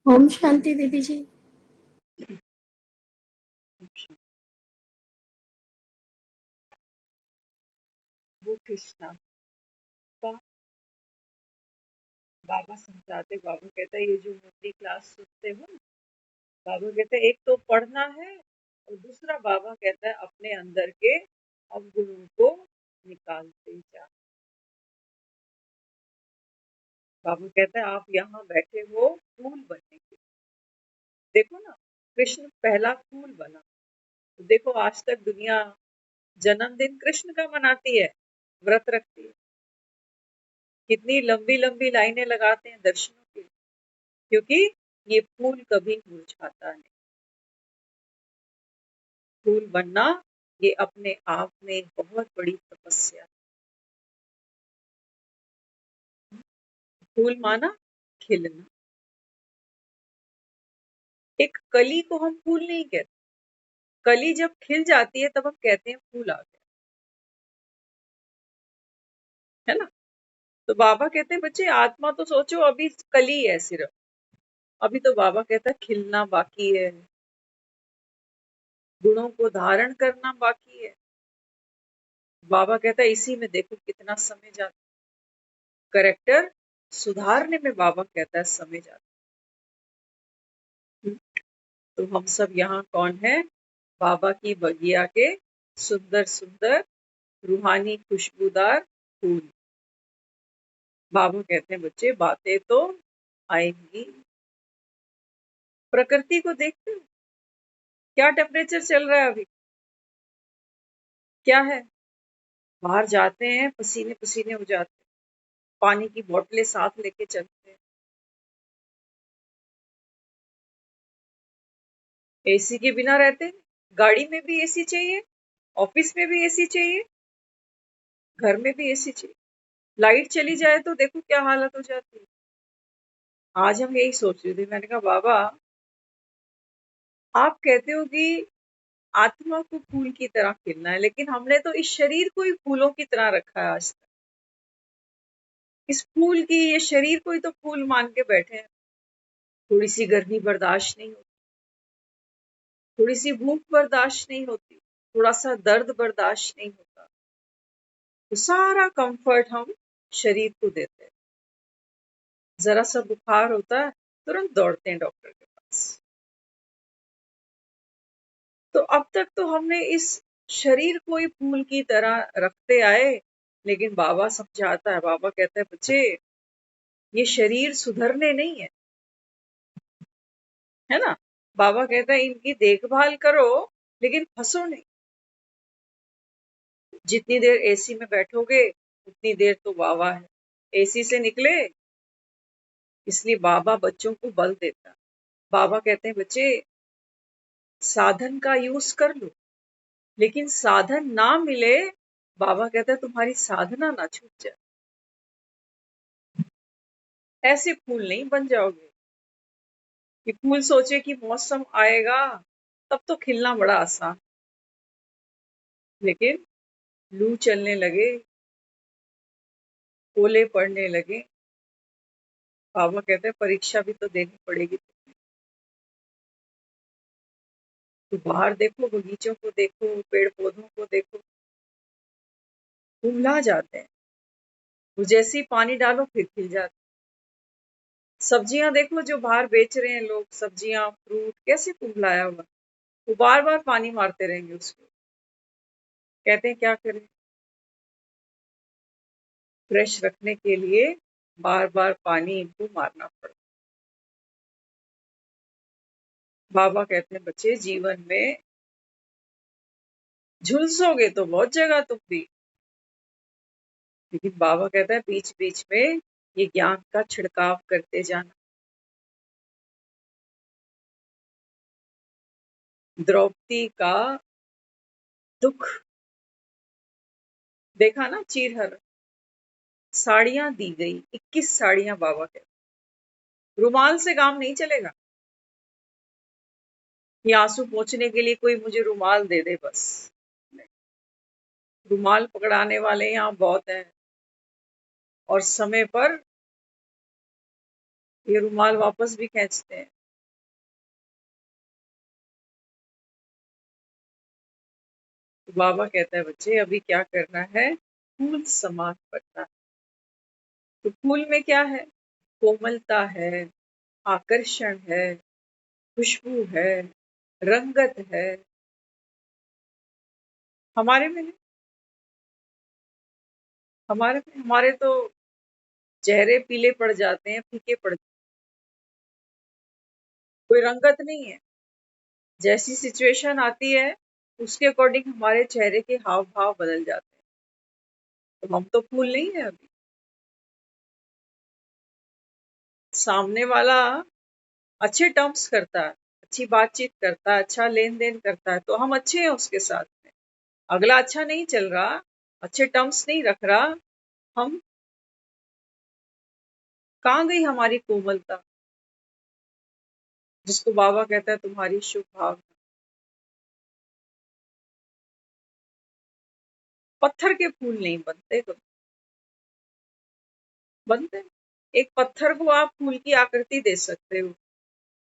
ओम शांति दीदी जी। वो कृष्णा का बाबा समझाते, बाबा कहता है ये जो मुरली क्लास सुनते हो ना, बाबा कहते हैं एक तो पढ़ना है और दूसरा बाबा कहता है अपने अंदर के अवगुणों को निकालते जा। बाबा कहता है आप यहाँ बैठे हो फूल बनने के। देखो ना, कृष्ण पहला फूल बना। तो देखो आज तक दुनिया जन्मदिन कृष्ण का मनाती है, व्रत रखती है, कितनी लंबी लंबी लाइनें लगाते हैं दर्शनों के लिए, क्योंकि ये फूल कभी मुरझाता नहीं। फूल बनना ये अपने आप में एक बहुत बड़ी तपस्या है। फूल माना खिलना। एक कली को हम फूल नहीं कहते, कली जब खिल जाती है तब हम कहते हैं फूल आ गया, है ना। तो बाबा कहते हैं बच्चे आत्मा तो सोचो अभी कली है सिर्फ, अभी तो बाबा कहता है खिलना बाकी है, गुणों को धारण करना बाकी है। बाबा कहता है इसी में देखो कितना समय जाता है, करेक्टर सुधारने में बाबा कहता है समय जाता है। तो हम सब यहाँ कौन है, बाबा की बगिया के सुंदर सुंदर रूहानी खुशबूदार फूल। बाबा कहते हैं बच्चे बातें तो आएंगी। प्रकृति को देखते हो, क्या टेम्परेचर चल रहा है अभी, क्या है। बाहर जाते हैं पसीने पसीने हो जाते हैं, पानी की बोतलें साथ लेके चलते हैं। एसी के बिना रहते हैं, गाड़ी में भी एसी चाहिए, ऑफिस में भी एसी चाहिए, घर में भी एसी चाहिए। लाइट चली जाए तो देखो क्या हालत हो जाती है। आज हम यही सोच रहे थे, मैंने कहा बाबा आप कहते हो कि आत्मा को फूल की तरह खिलना है, लेकिन हमने तो इस शरीर को ही फूलों की तरह रखा है आज तक। इस फूल की, ये शरीर को ही तो फूल मान के बैठे हैं। थोड़ी सी गर्मी बर्दाश्त नहीं होती, थोड़ी सी भूख बर्दाश्त नहीं होती, थोड़ा सा दर्द बर्दाश्त नहीं होता, तो सारा कंफर्ट हम शरीर को देते हैं। जरा सा बुखार होता है तुरंत दौड़ते हैं डॉक्टर के पास। तो अब तक तो हमने इस शरीर को ही फूल की तरह रखते आए, लेकिन बाबा समझाता है, बाबा कहता है बच्चे ये शरीर सुधरने नहीं है ना। बाबा कहता है इनकी देखभाल करो लेकिन फंसो नहीं। जितनी देर एसी में बैठोगे उतनी देर तो बाबा है, एसी से निकले, इसलिए बाबा बच्चों को बल देता है। बाबा कहते हैं बच्चे साधन का यूज कर लो, लेकिन साधन ना मिले, बाबा कहता है तुम्हारी साधना ना छूट जाए। ऐसे फूल नहीं बन जाओगे कि फूल सोचे कि मौसम आएगा तब तो खिलना बड़ा आसान, लेकिन लू चलने लगे, ओले पड़ने लगे, बाबा कहते हैं परीक्षा भी तो देनी पड़ेगी। तो बाहर देखो, बगीचों को देखो, पेड़ पौधों को देखो, कुम्हला जाते हैं। वो जैसे ही पानी डालो फिर खिल जाते। सब्जियां देखो जो बाहर बेच रहे हैं लोग, सब्जियां फ्रूट कैसे कुम्हलाया हुआ, वो बार बार पानी मारते रहेंगे उसको। कहते हैं क्या करें, फ्रेश रखने के लिए बार बार पानी इनको मारना पड़ता। बाबा कहते हैं बच्चे जीवन में झुलसोगे तो बहुत जगह तुम भी, लेकिन बाबा कहता है बीच बीच में ये ज्ञान का छिड़काव करते जाना। द्रौपदी का दुख देखा ना, चीरहरण साड़ियां दी गई, 21 साड़ियां। बाबा कहते रुमाल से काम नहीं चलेगा, ये आंसू पोंछने के लिए कोई मुझे रुमाल दे दे बस नहीं। रुमाल पकड़ाने वाले यहाँ बहुत हैं, और समय पर ये रुमाल वापस भी खींचते हैं। तो बाबा कहता है बच्चे अभी क्या करना है, फूल समान बनना है। तो फूल में क्या है, कोमलता है, आकर्षण है, खुशबू है, रंगत है। हमारे में है, हमारे तो चेहरे पीले पड़ जाते हैं, फीके पड़ जाते हैं, कोई रंगत नहीं है। जैसी सिचुएशन आती है उसके अकॉर्डिंग हमारे चेहरे के हाव भाव बदल जाते हैं। तो हम तो फूल नहीं है अभी। सामने वाला अच्छे टर्म्स करता है, अच्छी बातचीत करता है, अच्छा लेन देन करता है तो हम अच्छे हैं उसके साथ में। अगला अच्छा नहीं चल रहा, अच्छे टर्म्स नहीं रख रहा, हम कहाँ गई हमारी कोमलता, जिसको बाबा कहता है तुम्हारी शुभ भावना। पत्थर के फूल नहीं बनते तो बनते। एक पत्थर को आप फूल की आकृति दे सकते हो,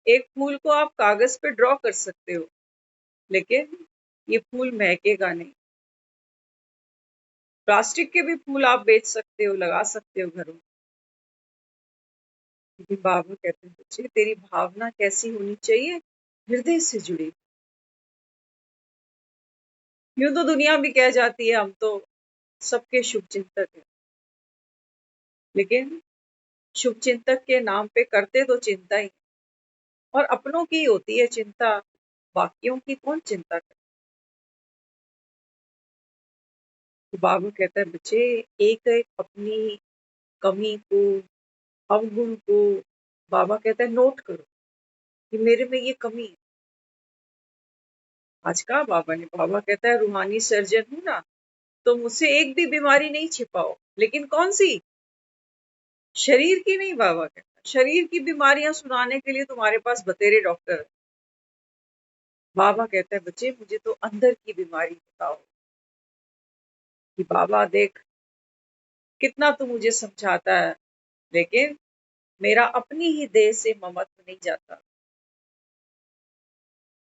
एक फूल को आप कागज पे ड्रॉ कर सकते हो, लेकिन ये फूल महकेगा नहीं। प्लास्टिक के भी फूल आप बेच सकते हो, लगा सकते हो घरों में, लेकिन बाबा कहते हैं बच्चे तेरी भावना कैसी होनी चाहिए, हृदय से जुड़ी। यूं तो दुनिया भी कह जाती है हम तो सबके शुभ चिंतक हैं, लेकिन शुभ चिंतक के नाम पे करते तो चिंता ही, और अपनों की होती है चिंता, बाकियों की कौन चिंता करे। तो बाबा कहता है बच्चे एक एक अपनी कमी को, अवगुण को बाबा कहता है नोट करो कि मेरे में ये कमी है। आज कहा बाबा ने, बाबा कहता है रूहानी सर्जन हूं ना, तो मुझसे एक भी बीमारी नहीं छिपाओ, लेकिन कौन सी, शरीर की नहीं। बाबा कहता है शरीर की बीमारियां सुनाने के लिए तुम्हारे पास बतेरे डॉक्टर है। बाबा कहता है बच्चे मुझे तो अंदर की बीमारी बताओ, कि बाबा देख कितना तू मुझे समझाता है, लेकिन मेरा अपनी ही देह से ममत्व नहीं जाता।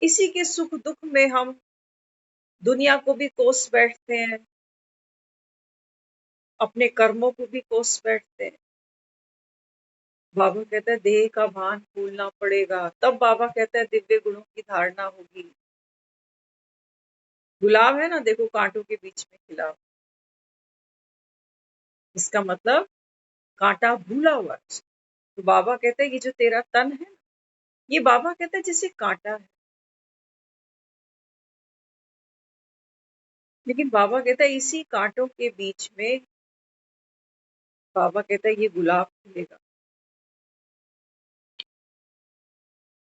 इसी के सुख दुख में हम दुनिया को भी कोस बैठते हैं, अपने कर्मों को भी कोस बैठते हैं। बाबा कहता है देह का भान भूलना पड़ेगा, तब बाबा कहता है दिव्य गुणों की धारणा होगी। गुलाब है ना, देखो कांटों के बीच में खिला, इसका मतलब कांटा भूला हुआ है। तो बाबा कहते हैं ये जो तेरा तन है, ये बाबा कहता है जैसे कांटा है, लेकिन बाबा कहता है इसी कांटों के बीच में बाबा कहता है ये गुलाब खिलेगा।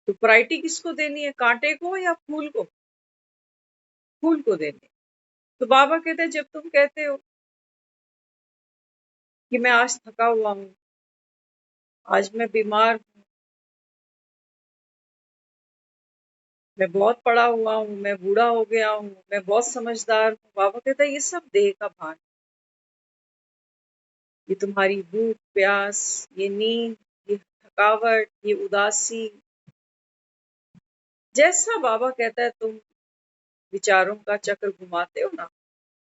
तो प्रायोरिटी किसको देनी है, कांटे को या फूल को, फूल को देनी है। तो बाबा कहते हैं जब तुम कहते हो कि मैं आज थका हुआ हूँ, आज मैं बीमार हूँ, मैं बहुत पढ़ा हुआ हूँ, मैं बूढ़ा हो गया हूँ, मैं बहुत समझदार हूँ, बाबा कहता है ये सब देह का भान, ये तुम्हारी भूख प्यास, ये नींद, ये थकावट, ये उदासी, जैसा बाबा कहता है तुम विचारों का चक्र घुमाते हो ना,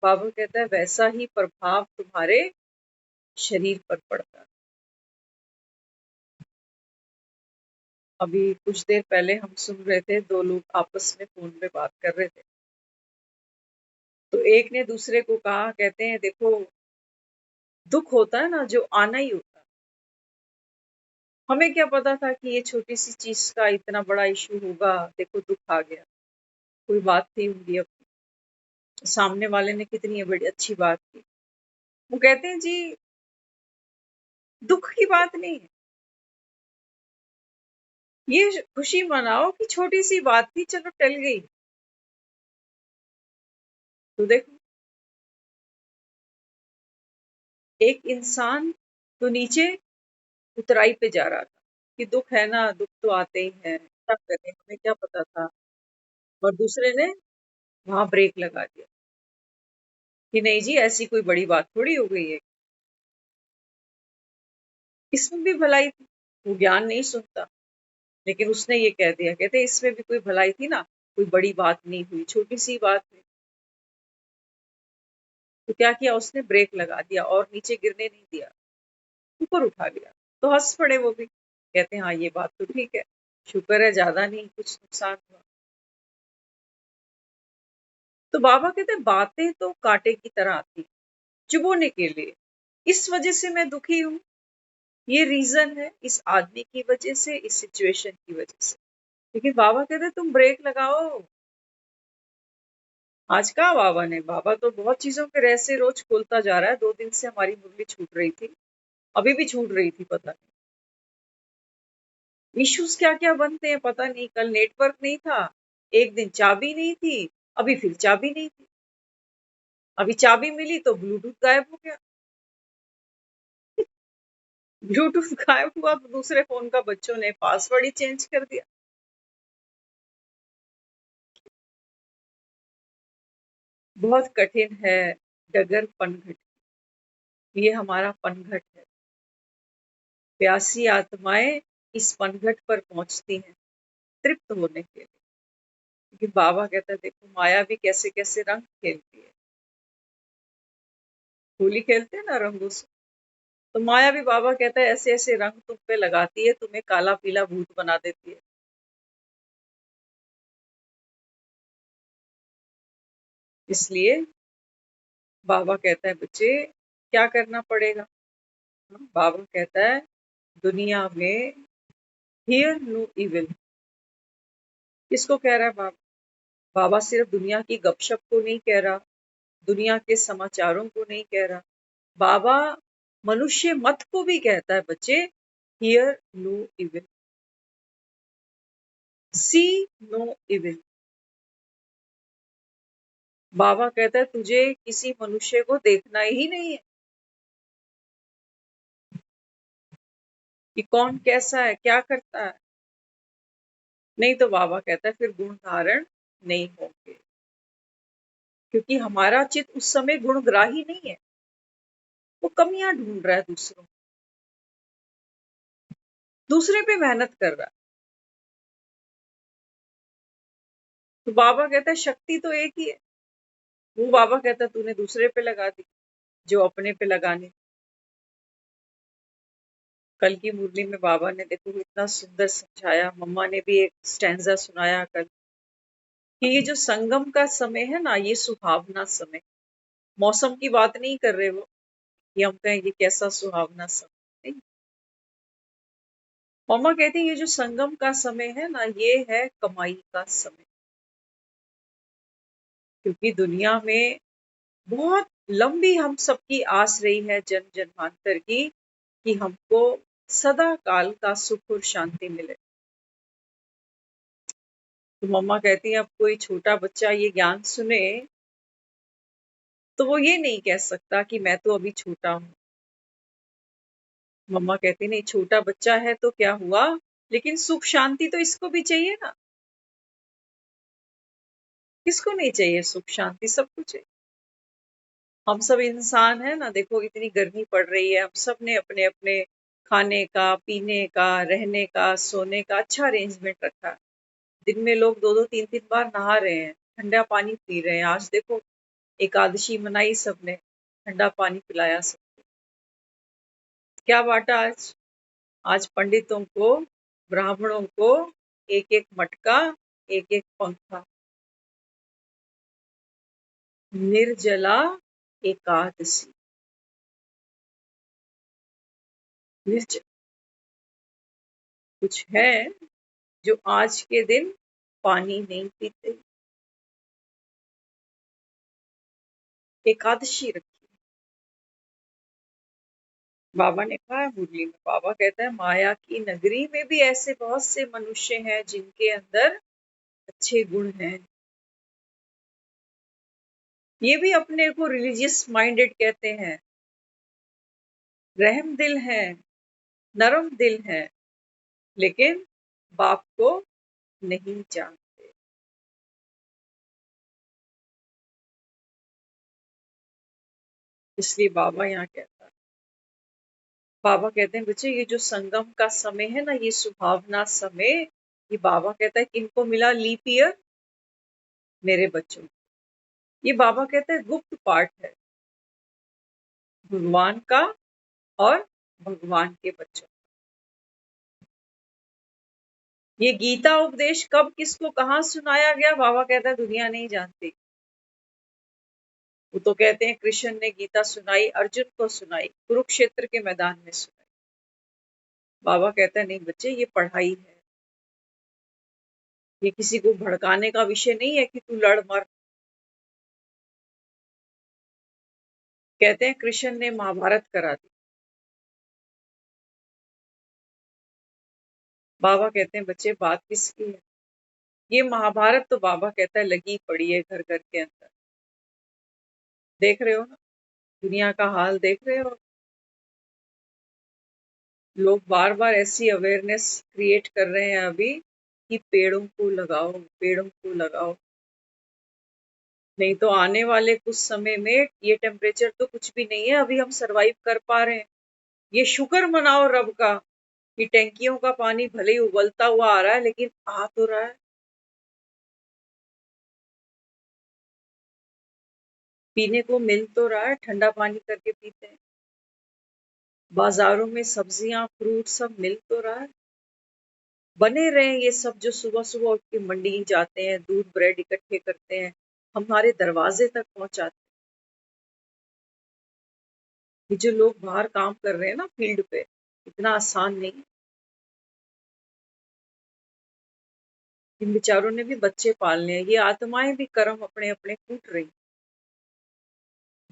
बाबा कहता है वैसा ही प्रभाव तुम्हारे शरीर पर पड़ता है। अभी कुछ देर पहले हम सुन रहे थे, दो लोग आपस में फोन पे बात कर रहे थे, तो एक ने दूसरे को कहा, कहते हैं देखो दुख होता है ना जो आना ही होता है, हमें क्या पता था कि ये छोटी सी चीज का इतना बड़ा इशू होगा, देखो दुख आ गया, कोई बात थी होंगी, अब सामने वाले ने कितनी बड़ी अच्छी बात की। वो कहते हैं जी दुख की बात नहीं है, ये खुशी मनाओ कि छोटी सी बात थी चलो टल गई। तो देखो एक इंसान तो नीचे उतराई पे जा रहा था कि दुख है ना, दुख तो आते ही हैं, क्या करें हमें क्या पता था, और दूसरे ने वहां ब्रेक लगा दिया कि नहीं जी ऐसी कोई बड़ी बात थोड़ी हो गई है, इसमें भी भलाई थी। वो ज्ञान नहीं सुनता, लेकिन उसने ये कह दिया, कहते इसमें भी कोई भलाई थी ना, कोई बड़ी बात नहीं हुई, छोटी सी बात हुई। तो क्या किया उसने, ब्रेक लगा दिया और नीचे गिरने नहीं दिया, ऊपर उठा लिया। तो हंस पड़े वो भी, कहते हैं हाँ ये बात तो ठीक है, शुक्र है ज्यादा नहीं कुछ नुकसान हुआ। तो बाबा कहते हैं बातें तो कांटे की तरह आती, चुभोने के लिए, इस वजह से मैं दुखी हूँ, ये रीजन है, इस आदमी की वजह से, इस सिचुएशन की वजह से। लेकिन बाबा कहते हैं तुम ब्रेक लगाओ। आज कहा बाबा ने, बाबा तो बहुत चीजों के रहस्य रोज खोलता जा रहा है। 2 दिन से हमारी मुरली छूट रही थी, अभी भी छूट रही थी, पता नहीं इश्यूज क्या क्या बनते हैं पता नहीं। कल नेटवर्क नहीं था, एक दिन चाबी नहीं थी, अभी फिर चाबी नहीं थी, अभी चाबी मिली तो ब्लूटूथ गायब हो गया। ब्लूटूथ गायब हुआ तो दूसरे फोन का बच्चों ने पासवर्ड ही चेंज कर दिया। बहुत कठिन है डगर पनघट, ये हमारा पनघट है। प्यासी आत्माएं इस पनघट पर पहुंचती हैं तृप्त होने के लिए। लेकिन बाबा कहता है देखो माया भी कैसे कैसे रंग खेलती है। होली खेलते हैं ना रंगों से, तो माया भी बाबा कहता है ऐसे ऐसे रंग तुम पे लगाती है, तुम्हें काला पीला भूत बना देती है। इसलिए बाबा कहता है बच्चे क्या करना पड़ेगा। बाबा कहता है दुनिया में हियर नो इविल। किसको कह रहा है बाबा? बाबा सिर्फ दुनिया की गपशप को नहीं कह रहा, दुनिया के समाचारों को नहीं कह रहा, बाबा मनुष्य मत को भी कहता है बच्चे hear no evil, see no evil. बाबा कहता है तुझे किसी मनुष्य को देखना ही नहीं है कि कौन कैसा है क्या करता है, नहीं तो बाबा कहता है फिर गुण धारण नहीं होंगे, क्योंकि हमारा चित्त उस समय गुणग्राही नहीं है, वो कमियां ढूंढ रहा है दूसरों, दूसरे पे मेहनत कर रहा है। तो बाबा कहता है शक्ति तो एक ही है, वो बाबा कहता है तूने दूसरे पे लगा दी जो अपने पे लगाने। कल की मुरली में बाबा ने देखो इतना सुंदर समझाया, मम्मा ने भी एक स्टैंजा सुनाया कल, कि ये जो संगम का समय है ना, ये सुहावना समय, मौसम की बात नहीं कर रहे वो कि हम कहें ये कैसा सुहावना समय नहीं। मम्मा कहती है ये जो संगम का समय है ना, ये है कमाई का समय, क्योंकि दुनिया में बहुत लंबी हम सबकी आस रही है जन्म जन्मांतर की, कि हमको सदा काल का सुख और शांति मिले। तो मम्मा कहती है अब कोई छोटा बच्चा ये ज्ञान सुने तो वो ये नहीं कह सकता कि मैं तो अभी छोटा हूँ। मम्मा कहती नहीं छोटा बच्चा है तो क्या हुआ, लेकिन सुख शांति तो इसको भी चाहिए ना। किसको नहीं चाहिए सुख शांति, सबको चाहिए। हम सब इंसान है ना, देखो इतनी गर्मी पड़ रही है, हम सब ने अपने अपने खाने का, पीने का, रहने का, सोने का अच्छा अरेंजमेंट रखा है। दिन में लोग 2-2 3-3 बार नहा रहे हैं, ठंडा पानी पी रहे हैं। आज देखो एकादशी मनाई सबने, ठंडा पानी पिलाया सब। क्या बांटा आज? आज पंडितों को, ब्राह्मणों को एक एक मटका, एक एक पंखा। निर्जला एकादशी, निर्जल कुछ है जो आज के दिन पानी नहीं पीते, एकादशी रखी। बाबा ने कहा है मुरली में, बाबा कहता है माया की नगरी में भी ऐसे बहुत से मनुष्य हैं जिनके अंदर अच्छे गुण हैं। ये भी अपने को रिलीजियस माइंडेड कहते हैं, रहम दिल है, नरम दिल है, लेकिन बाप को नहीं जानते। इसलिए बाबा यहाँ कहता है बाबा कहते हैं बच्चे ये जो संगम का समय है ना, ये सुहावना समय, ये बाबा कहता है किनको मिला लीप ईयर? मेरे बच्चों। ये बाबा कहता है गुप्त पाठ है भगवान का और भगवान के बच्चों। ये गीता उपदेश कब किसको कहाँ सुनाया गया, बाबा कहता है दुनिया नहीं जानती। वो तो कहते हैं कृष्ण ने गीता सुनाई, अर्जुन को सुनाई, कुरुक्षेत्र के मैदान में सुनाई। बाबा कहता है नहीं बच्चे, ये पढ़ाई है, ये किसी को भड़काने का विषय नहीं है कि तू लड़ मर। कहते हैं कृष्ण ने महाभारत करा दी। बाबा कहते हैं बच्चे बात किसकी है? ये महाभारत तो बाबा कहता है लगी पड़ी है घर घर के अंदर। देख रहे हो ना, दुनिया का हाल देख रहे हो। लोग बार बार ऐसी अवेयरनेस क्रिएट कर रहे हैं अभी कि पेड़ों को लगाओ, पेड़ों को लगाओ। नहीं तो आने वाले कुछ समय में ये टेम्परेचर तो कुछ भी नहीं है, अभी हम सरवाइव कर पा रहे हैं। ये शुक्र मनाओ रब का कि टैंकियों का पानी भले ही उबलता हुआ आ रहा है, लेकिन आ तो रहा है। पीने को मिल तो रहा है, ठंडा पानी करके पीते हैं। बाजारों में सब्जियां फ्रूट सब मिल तो रहा है। बने रहे ये सब जो सुबह सुबह उठ के मंडी जाते हैं, दूध ब्रेड इकट्ठे करते हैं, हमारे दरवाजे तक पहुंचाते हैं। ये जो लोग बाहर काम कर रहे हैं ना फील्ड पे, इतना आसान नहीं है। इन बेचारों ने भी बच्चे पालने हैं, ये आत्माएं भी कर्म अपने अपने कूट रही।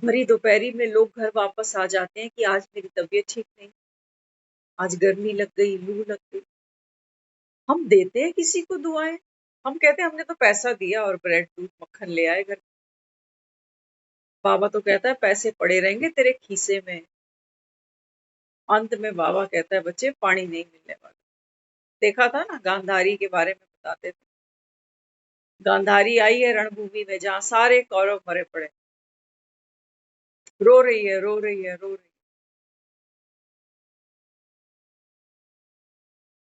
भरी दोपहरी में लोग घर वापस आ जाते हैं कि आज मेरी तबीयत ठीक नहीं, आज गर्मी लग गई, लू लग गई। हम देते हैं किसी को दुआएं? हम कहते हैं हमने तो पैसा दिया और ब्रेड दूध मक्खन ले आए घर। बाबा तो कहता है पैसे पड़े रहेंगे तेरे खीसे में। अंत में बाबा कहता है बच्चे पानी नहीं मिलने वाला। देखा था ना, गांधारी के बारे में बताते थे। गांधारी आई है रणभूमि में जहां सारे कौरव मरे पड़े, रो रही है, रो रही है, रो रही है।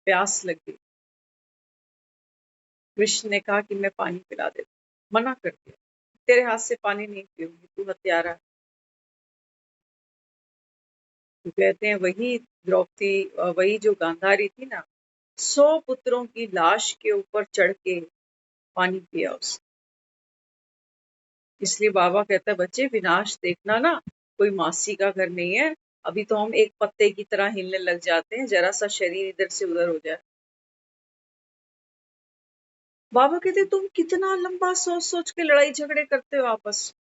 प्यास लग गई। कृष्ण ने कहा कि मैं पानी पिला देता, मना कर दिया, तेरे हाथ से पानी नहीं पीऊंगी, तू हत्यारा है। तो कहते हैं वही द्रौपदी, वही जो गांधारी थी ना, 100 पुत्रों की लाश के ऊपर चढ़ के पानी पिया उसने। इसलिए बाबा कहता है बच्चे विनाश देखना ना कोई मासी का घर नहीं है। अभी तो हम एक पत्ते की तरह हिलने लग जाते हैं, जरा सा शरीर इधर से उधर हो जाए। बाबा कहते तुम कितना लंबा सोच सोच के लड़ाई झगड़े करते हो आपस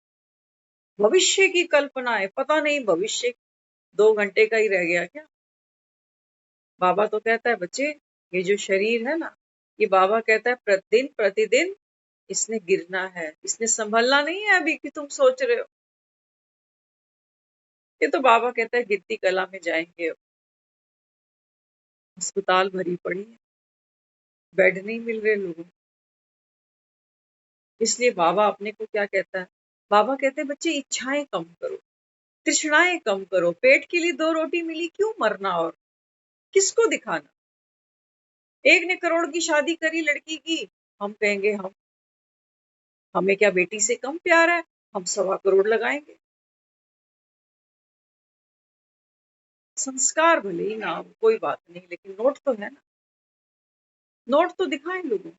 में। भविष्य की कल्पना है, पता नहीं भविष्य 2 घंटे का ही रह गया क्या। बाबा तो कहता है बच्चे ये जो शरीर है ना, ये बाबा कहता है प्रतिदिन प्रतिदिन इसने गिरना है, इसने संभलना नहीं है अभी कि तुम सोच रहे हो। ये तो बाबा कहता है गिरती कला में जाएंगे। अस्पताल भरी पड़ी है, बेड नहीं मिल रहे लोगों को। इसलिए बाबा अपने को क्या कहता है, बाबा कहते हैं बच्चे इच्छाएं कम करो, तृष्णाएं कम करो। पेट के लिए 2 रोटी मिली क्यों मरना, और किसको दिखाना। एक ने करोड़ की शादी करी लड़की की, हम कहेंगे हम, हमें क्या बेटी से कम प्यार है, हम 1.25 करोड़ लगाएंगे। संस्कार भले ही ना हो, कोई बात नहीं, लेकिन नोट तो है ना, नोट तो दिखाएं लोगों।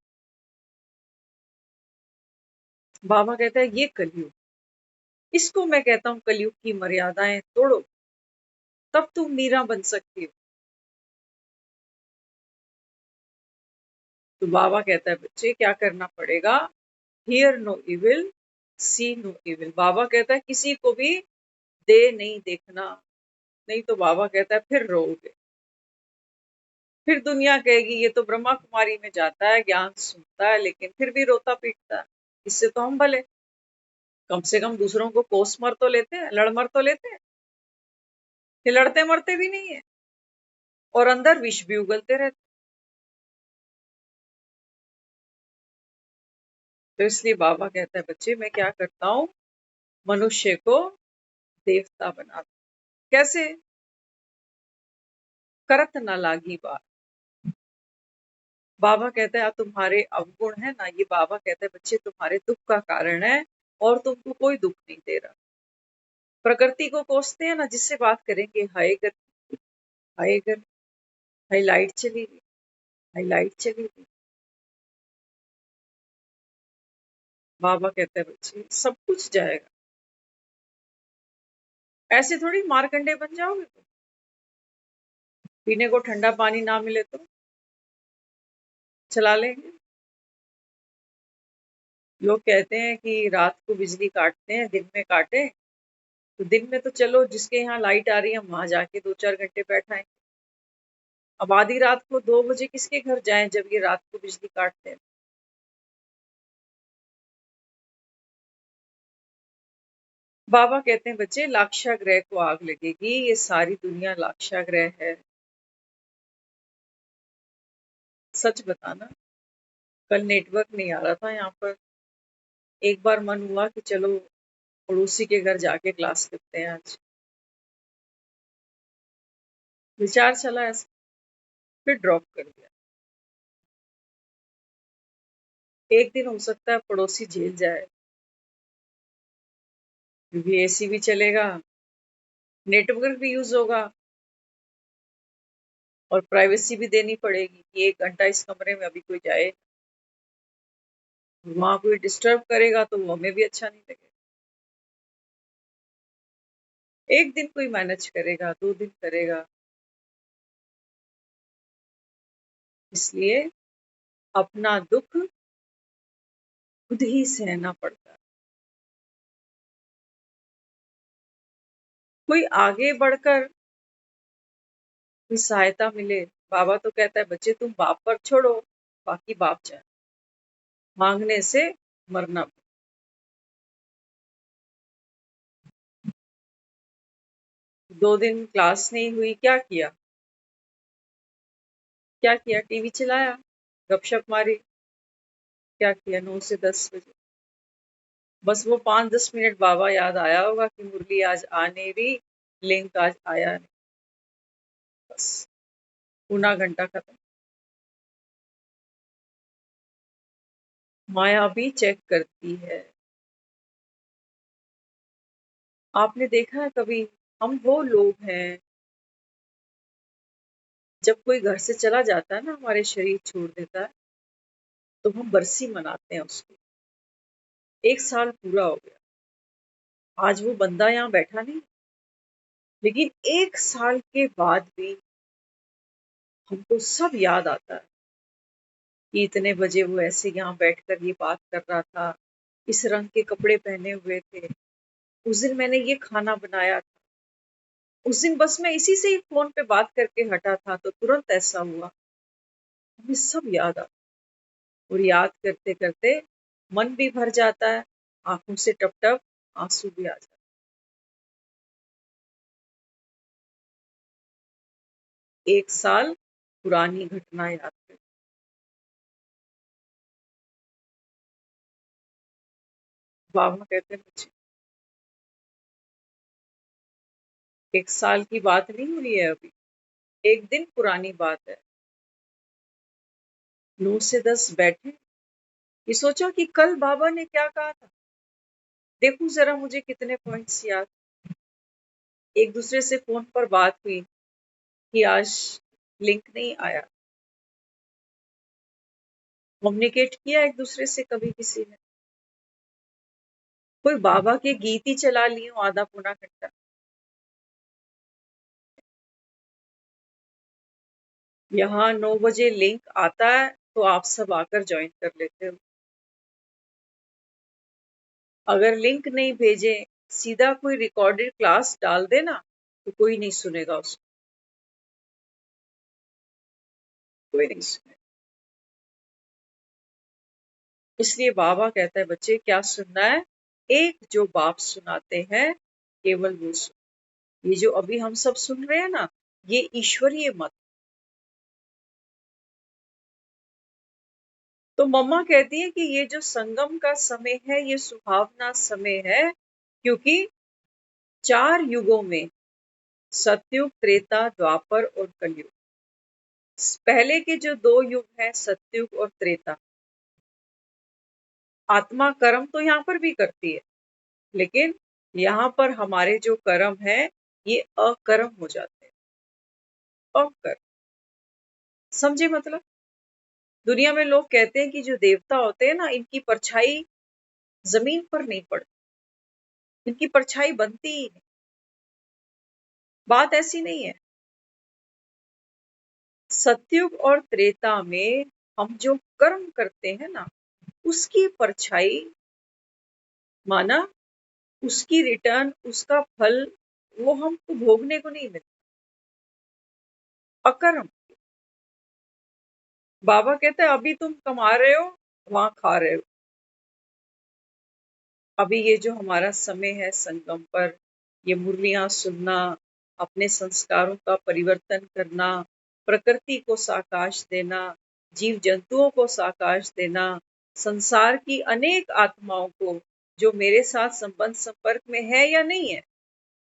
बाबा कहता है ये कलयुग, इसको मैं कहता हूँ कलयुग की मर्यादाएं तोड़ो, तब तुम मीरा बन सकती हो। तो बाबा कहता है बच्चे क्या करना पड़ेगा, hear no evil, see no evil. बाबा कहता है किसी को भी दे नहीं देखना, नहीं तो बाबा कहता है फिर रोओगे। फिर दुनिया कहेगी ये तो ब्रह्मा कुमारी में जाता है, ज्ञान सुनता है, लेकिन फिर भी रोता पीटता है। इससे तो हम भले, कम से कम दूसरों को कोस मर तो लेते हैं, लड़ मर तो लेते हैं। ये लड़ते मरते भी नहीं है और अंदर विष भी उगलते रहते। तो इसलिए बाबा कहता है बच्चे मैं क्या करता हूँ, मनुष्य को देवता बना। कैसे? करत न लागी बात। बाबा कहता है तुम्हारे अवगुण है ना, ये बाबा कहते हैं बच्चे तुम्हारे दुख का कारण है और तुमको कोई दुख नहीं दे रहा। प्रकृति को कोसते हैं ना, जिससे बात करेंगे हाय कर, हाय कर, हाय लाइट चली गई, हाय लाइट चली गई। बाबा कहते हैं बच्चे सब कुछ जाएगा, ऐसे थोड़ी मारकंडे बन जाओगे तुम। पीने को ठंडा पानी ना मिले तो चला लेंगे। लोग कहते हैं कि रात को बिजली काटते हैं, दिन में काटे, तो दिन में तो चलो जिसके यहाँ लाइट आ रही है हम वहां जाके 2-4 घंटे बैठाएं। अब आधी रात को 2 बजे किसके घर जाएं जब ये रात को बिजली काटते हैं। बाबा कहते हैं बच्चे लाक्षागृह को आग लगेगी, ये सारी दुनिया लाक्षागृह है। सच बताना, कल नेटवर्क नहीं आ रहा था यहाँ पर। एक बार मन हुआ कि चलो पड़ोसी के घर जाके क्लास करते हैं आज, विचार चला ऐसा, फिर ड्रॉप कर दिया। एक दिन हो सकता है पड़ोसी झेल जाए, क्योंकि एसी भी चलेगा, नेटवर्क भी यूज होगा और प्राइवेसी भी देनी पड़ेगी कि 1 घंटा इस कमरे में अभी कोई जाए। वहां कोई डिस्टर्ब करेगा तो वो हमें भी अच्छा नहीं लगेगा। एक दिन कोई मैनेज करेगा, 2 दिन करेगा। इसलिए अपना दुख खुद ही सहना पड़ता है। कोई आगे बढ़कर कोई सहायता मिले, बाबा तो कहता है बच्चे तुम बाप पर छोड़ो, बाकी बाप जाए, मांगने से मरना। 2 दिन क्लास नहीं हुई, क्या किया, क्या किया, टीवी चलाया, गपशप मारी, क्या किया, 9 से 10 बजे। बस वो 5-10 मिनट बाबा याद आया होगा कि मुरली आज आ नहीं रही, लिंक आज आया नहीं, बस पूना घंटा खत्म। माया भी चेक करती है। आपने देखा है कभी, हम वो लोग हैं, जब कोई घर से चला जाता है ना, हमारे शरीर छोड़ देता है, तो हम बरसी मनाते हैं उसकी। 1 साल पूरा हो गया, आज वो बंदा यहाँ बैठा नहीं, लेकिन 1 साल के बाद भी हमको सब याद आता है कि इतने बजे वो ऐसे यहाँ बैठकर ये बात कर रहा था, इस रंग के कपड़े पहने हुए थे, उस दिन मैंने ये खाना बनाया था, उस दिन बस मैं इसी से ही फोन पे बात करके हटा था तो तुरंत ऐसा हुआ। हमें सब याद आता, और याद करते करते मन भी भर जाता है, आंखों से टप टप आंसू भी आ जाते। 1 साल पुरानी घटना याद कर, बाबा कहते हैं मुझे 1 साल की बात नहीं हुई है अभी, एक दिन पुरानी बात है। 9 से 10 बैठे, ये सोचा कि कल बाबा ने क्या कहा था, देखूं जरा मुझे कितने पॉइंट्स याद। एक दूसरे से फोन पर बात हुई कि आज लिंक नहीं आया, कम्युनिकेट किया एक दूसरे से कभी किसी ने, कोई बाबा के गीत ही चला लिए हो आधा पौना घंटा। यहाँ 9 बजे लिंक आता है तो आप सब आकर ज्वाइन कर लेते हो। अगर लिंक नहीं भेजे, सीधा कोई रिकॉर्डेड क्लास डाल देना तो कोई नहीं सुनेगा उसको, कोई नहीं सुनेगा। इसलिए बाबा कहता है बच्चे क्या सुनना है, एक जो बाप सुनाते हैं केवल वो सुन। ये जो अभी हम सब सुन रहे हैं ना, ये ईश्वरीय मत। तो मम्मा कहती है कि ये जो संगम का समय है ये सुहावना समय है, क्योंकि 4 युगों में, सतयुग, त्रेता, द्वापर और कलयुग, पहले के जो दो युग हैं, सतयुग और त्रेता, आत्मा कर्म तो यहाँ पर भी करती है, लेकिन यहाँ पर हमारे जो कर्म है ये अकर्म हो जाते हैं। अकर्म, समझे मतलब? दुनिया में लोग कहते हैं कि जो देवता होते हैं ना, इनकी परछाई जमीन पर नहीं पड़ती, इनकी परछाई बनती ही नहीं। बात ऐसी नहीं है। सतयुग और त्रेता में हम जो कर्म करते हैं ना, उसकी परछाई, माना उसकी रिटर्न, उसका फल, वो हमको भोगने को नहीं मिलता। अकर्म। बाबा कहते हैं अभी तुम कमा रहे हो, वहां खा रहे हो। अभी ये जो हमारा समय है संगम पर, ये मुरलियां सुनना, अपने संस्कारों का परिवर्तन करना, प्रकृति को साकाश देना, जीव जंतुओं को साकाश देना, संसार की अनेक आत्माओं को जो मेरे साथ संबंध संपर्क में है या नहीं है,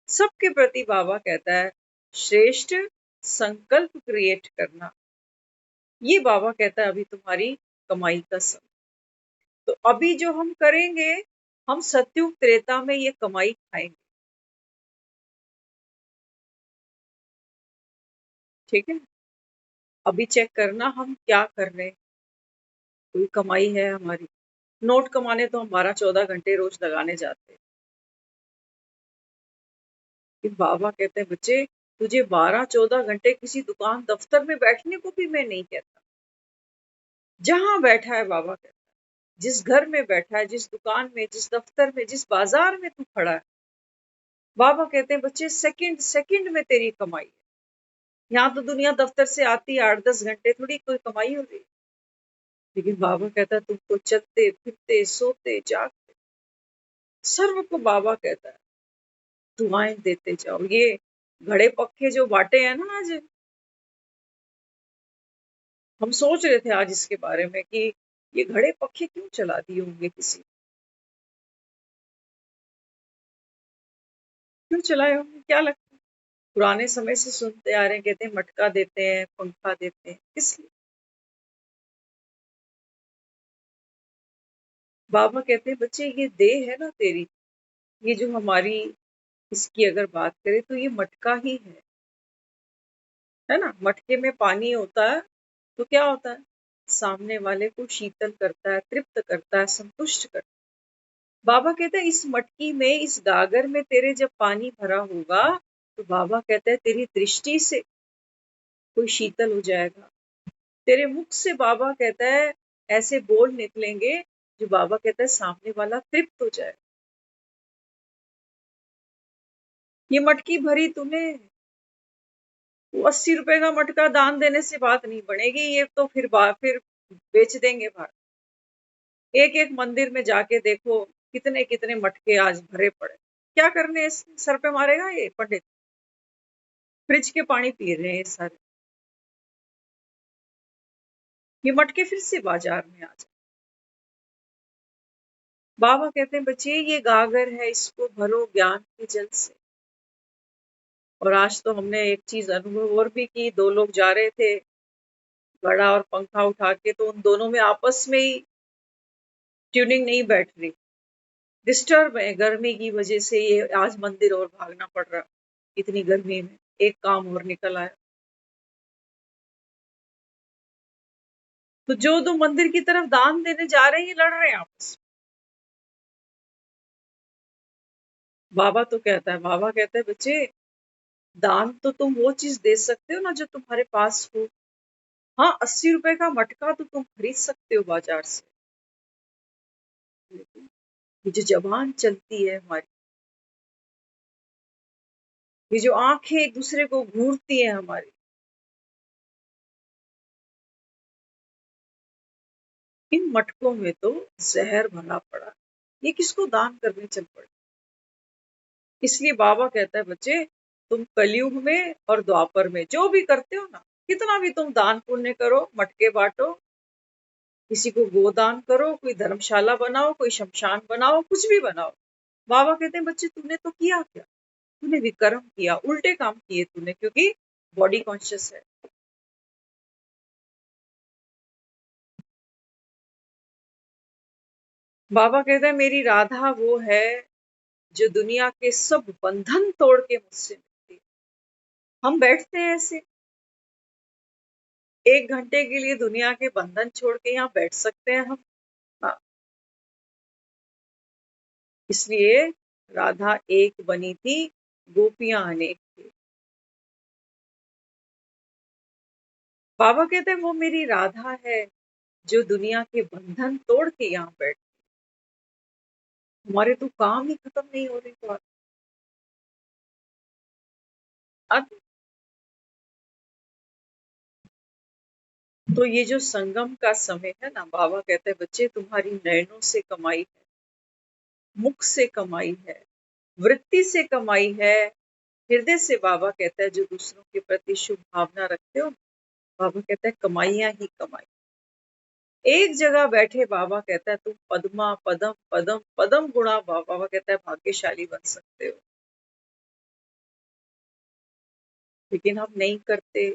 सबके प्रति बाबा कहता है श्रेष्ठ संकल्प क्रिएट करना। ये बाबा कहता है अभी तुम्हारी कमाई का समय। तो अभी जो हम करेंगे, हम सतयुग त्रेता में ये कमाई खाएंगे। ठीक है, अभी चेक करना हम क्या कर रहे हैं। कोई कमाई है हमारी? नोट कमाने तो हम 12-14 घंटे रोज लगाने जाते हैं। कि बाबा कहते हैं बच्चे, तुझे 12-14 घंटे किसी दुकान दफ्तर में बैठने को भी मैं नहीं कहता। जहां बैठा है बाबा कहता है, जिस घर में बैठा है, जिस दुकान में, जिस दफ्तर में, जिस बाजार में तू खड़ा है, बाबा कहते हैं बच्चे सेकंड सेकंड में तेरी कमाई है। यहाँ तो दुनिया दफ्तर से आती है 8-10 घंटे, थोड़ी कोई कमाई हो रही है। लेकिन बाबा कहता है तुम तो चलते फिरते सोते जागते, सर्व को बाबा कहता है दुआएं देते जाओ। ये घड़े पक्के जो बांटे हैं ना आज, हम सोच रहे थे आज इसके बारे में कि ये घड़े पक्के क्यों चला दिए होंगे किसी, क्यों चलाए होंगे, क्या लगता है? पुराने समय से सुनते आ रहे हैं, कहते हैं मटका देते हैं, पंखा देते हैं, किस लिए? बाबा कहते हैं बच्चे ये देह है ना तेरी, ये जो हमारी, इसकी अगर बात करें तो ये मटका ही है ना। मटके में पानी होता है तो क्या होता है, सामने वाले को शीतल करता है, तृप्त करता है, संतुष्ट करता है। बाबा कहते हैं इस मटकी में, इस गागर में तेरे जब पानी भरा होगा, तो बाबा कहते हैं तेरी दृष्टि से कोई शीतल हो जाएगा, तेरे मुख से बाबा कहता है ऐसे बोल निकलेंगे जो बाबा कहता है सामने वाला तृप्त हो जाए। ये मटकी भरी तूने, वो 80 रुपए का मटका दान देने से बात नहीं बनेगी, ये तो फिर बेच देंगे बाहर। एक एक मंदिर में जाके देखो कितने कितने मटके आज भरे पड़े। क्या करने, सर पे मारेगा ये पंडित? फ्रिज के पानी पी रहे हैं ये सारे। ये मटके फिर से बाजार में आ जाए। बाबा कहते हैं बच्चे ये गागर है, इसको भरो ज्ञान के जल से। और आज तो हमने एक चीज अनुभव और भी की, दो लोग जा रहे थे घड़ा और पंखा उठा के, तो उन दोनों में आपस में ही ट्यूनिंग नहीं बैठ रही, डिस्टर्ब है गर्मी की वजह से। ये आज मंदिर और भागना पड़ रहा इतनी गर्मी में, एक काम और निकल आया। तो जो दो मंदिर की तरफ दान देने जा रहे हैं ये लड़ रहे हैं आपस में। बाबा तो कहता है, बाबा कहते हैं बच्चे, दान तो तुम वो चीज दे सकते हो ना जो तुम्हारे पास हो। हाँ, 80 रुपए का मटका तो तुम खरीद सकते हो बाजार से, लेकिन ये जो जबान चलती है हमारी, ये जो आंखें एक दूसरे को घूरती है हमारी, इन मटकों में तो जहर भरा पड़ा। ये किसको दान करने चल पड़े? इसलिए बाबा कहता है बच्चे, तुम कलयुग में और द्वापर में जो भी करते हो ना, कितना भी तुम दान पुण्य करो, मटके बांटो, किसी को गोदान करो, कोई धर्मशाला बनाओ, कोई शमशान बनाओ, कुछ भी बनाओ, बाबा कहते हैं बच्चे तूने तो किया क्या? तूने विकर्म किया, उल्टे काम किए तूने, क्योंकि बॉडी कॉन्शियस है। बाबा कहते हैं मेरी राधा वो है जो दुनिया के सब बंधन तोड़ के मुझसे मिलती है। हम बैठते हैं ऐसे, 1 घंटे के लिए दुनिया के बंधन छोड़ के यहाँ बैठ सकते हैं हम। हाँ, इसलिए राधा एक बनी थी, गोपियां अनेक थी। बाबा कहते हैं वो मेरी राधा है जो दुनिया के बंधन तोड़ के यहाँ बैठ। हमारे तो काम ही खत्म नहीं हो रहे तो अब तो ये जो संगम का समय है ना, बाबा कहते हैं बच्चे तुम्हारी नयनों से कमाई है, मुख से कमाई है, वृत्ति से कमाई है, हृदय से। बाबा कहता है जो दूसरों के प्रति शुभ भावना रखते हो, बाबा कहता है कमाइयां ही कमाई। एक जगह बैठे बाबा कहता है तुम पद्मा पदम पदम पदम गुणा, बाबा कहता है भाग्यशाली बन सकते हो। लेकिन हम नहीं करते,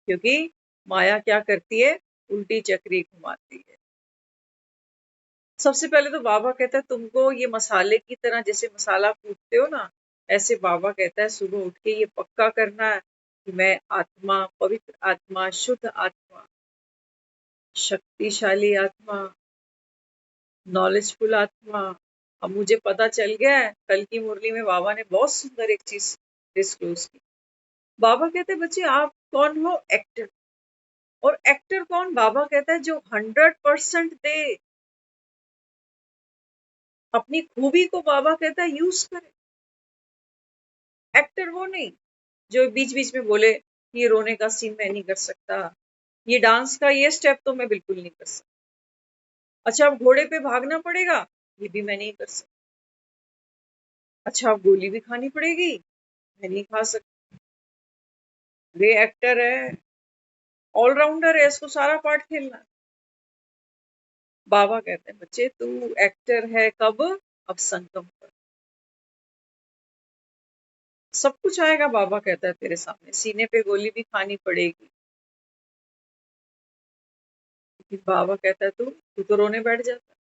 क्योंकि माया क्या करती है, उल्टी चक्री घुमाती है। सबसे पहले तो बाबा कहता है तुमको ये मसाले की तरह जैसे मसाला कूटते हो ना, ऐसे बाबा कहता है सुबह उठ के ये पक्का करना है कि मैं आत्मा, पवित्र आत्मा, शुद्ध आत्मा, शक्तिशाली आत्मा, नॉलेजफुल आत्मा। अब मुझे पता चल गया है, कल की मुरली में बाबा ने बहुत सुंदर एक चीज डिस्क्लोज की। बाबा कहते हैं बच्चे आप कौन हो, एक्टर। और एक्टर कौन, बाबा कहता है जो 100% दे, अपनी खूबी को बाबा कहता है यूज करे। एक्टर वो नहीं जो बीच बीच में बोले ये रोने का सीन मैं नहीं कर सकता, ये डांस का ये स्टेप तो मैं बिल्कुल नहीं कर सकता। अच्छा अब घोड़े पे भागना पड़ेगा, ये भी मैं नहीं कर सकता। अच्छा अब गोली भी खानी पड़ेगी, मैं नहीं खा सकता। वे एक्टर है, ऑलराउंडर है, इसको सारा पार्ट खेलना है। बाबा कहते हैं बच्चे तू एक्टर है कब, अब संगम पर सब कुछ आएगा। बाबा कहता है तेरे सामने सीने पे गोली भी खानी पड़ेगी, लेकिन बाबा कहता है तू तू तो रोने बैठ जाता,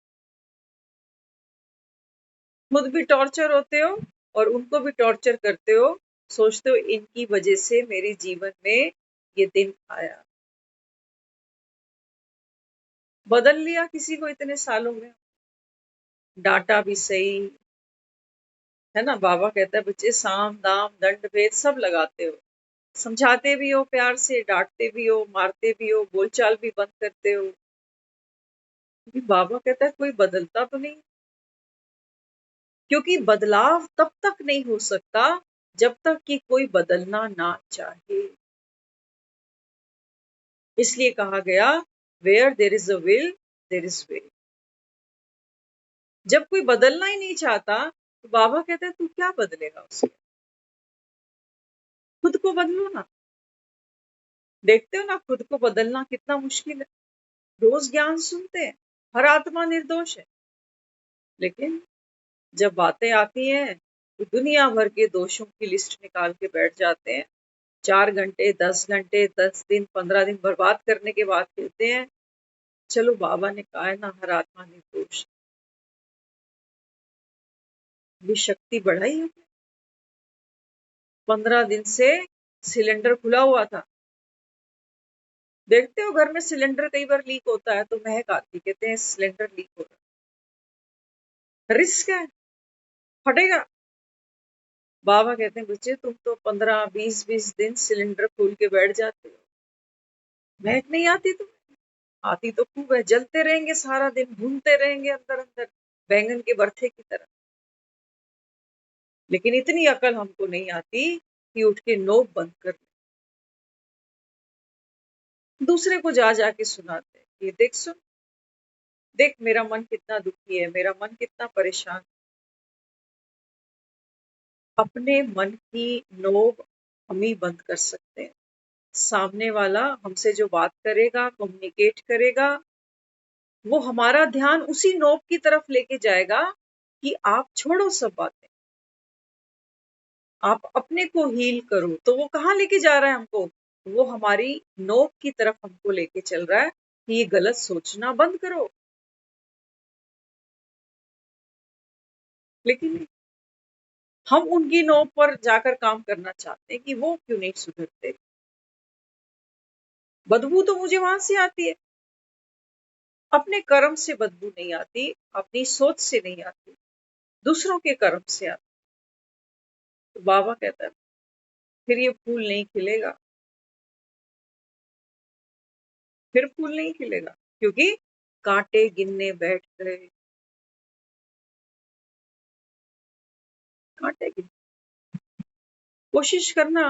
खुद भी टॉर्चर होते हो और उनको भी टॉर्चर करते हो, सोचते हो इनकी वजह से मेरे जीवन में ये दिन आया। बदल लिया किसी को इतने सालों में, डांटा भी सही है ना। बाबा कहता है बच्चे साम दाम दंड भेद सब लगाते हो, समझाते भी हो प्यार से, डांटते भी हो, मारते भी हो, बोलचाल भी बंद करते हो। क्योंकि बाबा कहता है कोई बदलता तो नहीं, क्योंकि बदलाव तब तक नहीं हो सकता जब तक कि कोई बदलना ना चाहे। इसलिए कहा गया where there is a will there is way. जब कोई बदलना ही नहीं चाहता तो बाबा कहते हैं तू क्या बदलेगा उससे, खुद को बदलो ना। देखते हो ना खुद को बदलना कितना मुश्किल है। रोज ज्ञान सुनते हैं, हर आत्मा निर्दोष है, लेकिन जब बातें आती हैं तो दुनिया भर के दोषों की लिस्ट निकाल के बैठ जाते हैं। 4 घंटे 10 घंटे 10 दिन 15 दिन बर्बाद करने के बाद कहते हैं चलो बाबा ने कहा है ना हर आत्मा निर्दोष। ये शक्ति बढ़ाई है। 15 दिन से सिलेंडर खुला हुआ था। देखते हो घर में सिलेंडर कई बार लीक होता है तो महक आती, कहते हैं सिलेंडर लीक हो रहा है, रिस्क है, फटेगा। बाबा कहते हैं बच्चे तुम तो 15 20 20 दिन सिलेंडर खोल के बैठ जाते हो, महक नहीं आती तुम, आती तो खूब है, जलते रहेंगे सारा दिन, भूनते रहेंगे अंदर अंदर बैंगन के भरथे की तरह। लेकिन इतनी अकल हमको नहीं आती कि उठ के नोक बंद कर दूसरे को जा जाके सुनाते हैं ये देख सुन, देख मेरा मन कितना दुखी है, मेरा मन कितना परेशान। अपने मन की नोक हम ही बंद कर सकते हैं। सामने वाला हमसे जो बात करेगा, कम्युनिकेट करेगा, वो हमारा ध्यान उसी नोक की तरफ लेके जाएगा कि आप छोड़ो सब बातें, आप अपने को हील करो। तो वो कहाँ लेके जा रहा है हमको, वो हमारी नोक की तरफ हमको लेके चल रहा है कि ये गलत सोचना बंद करो। लेकिन नहीं, हम उनकी नोक पर जाकर काम करना चाहते हैं कि वो क्यों नहीं सुधरते। बदबू तो मुझे वहां से आती है, अपने कर्म से बदबू नहीं आती, अपनी सोच से नहीं आती, दूसरों के कर्म से आती। तो बाबा कहता है फिर ये फूल नहीं खिलेगा, फिर फूल नहीं खिलेगा, क्योंकि कांटे गिनने बैठ गए। कांटे गिन, कोशिश करना,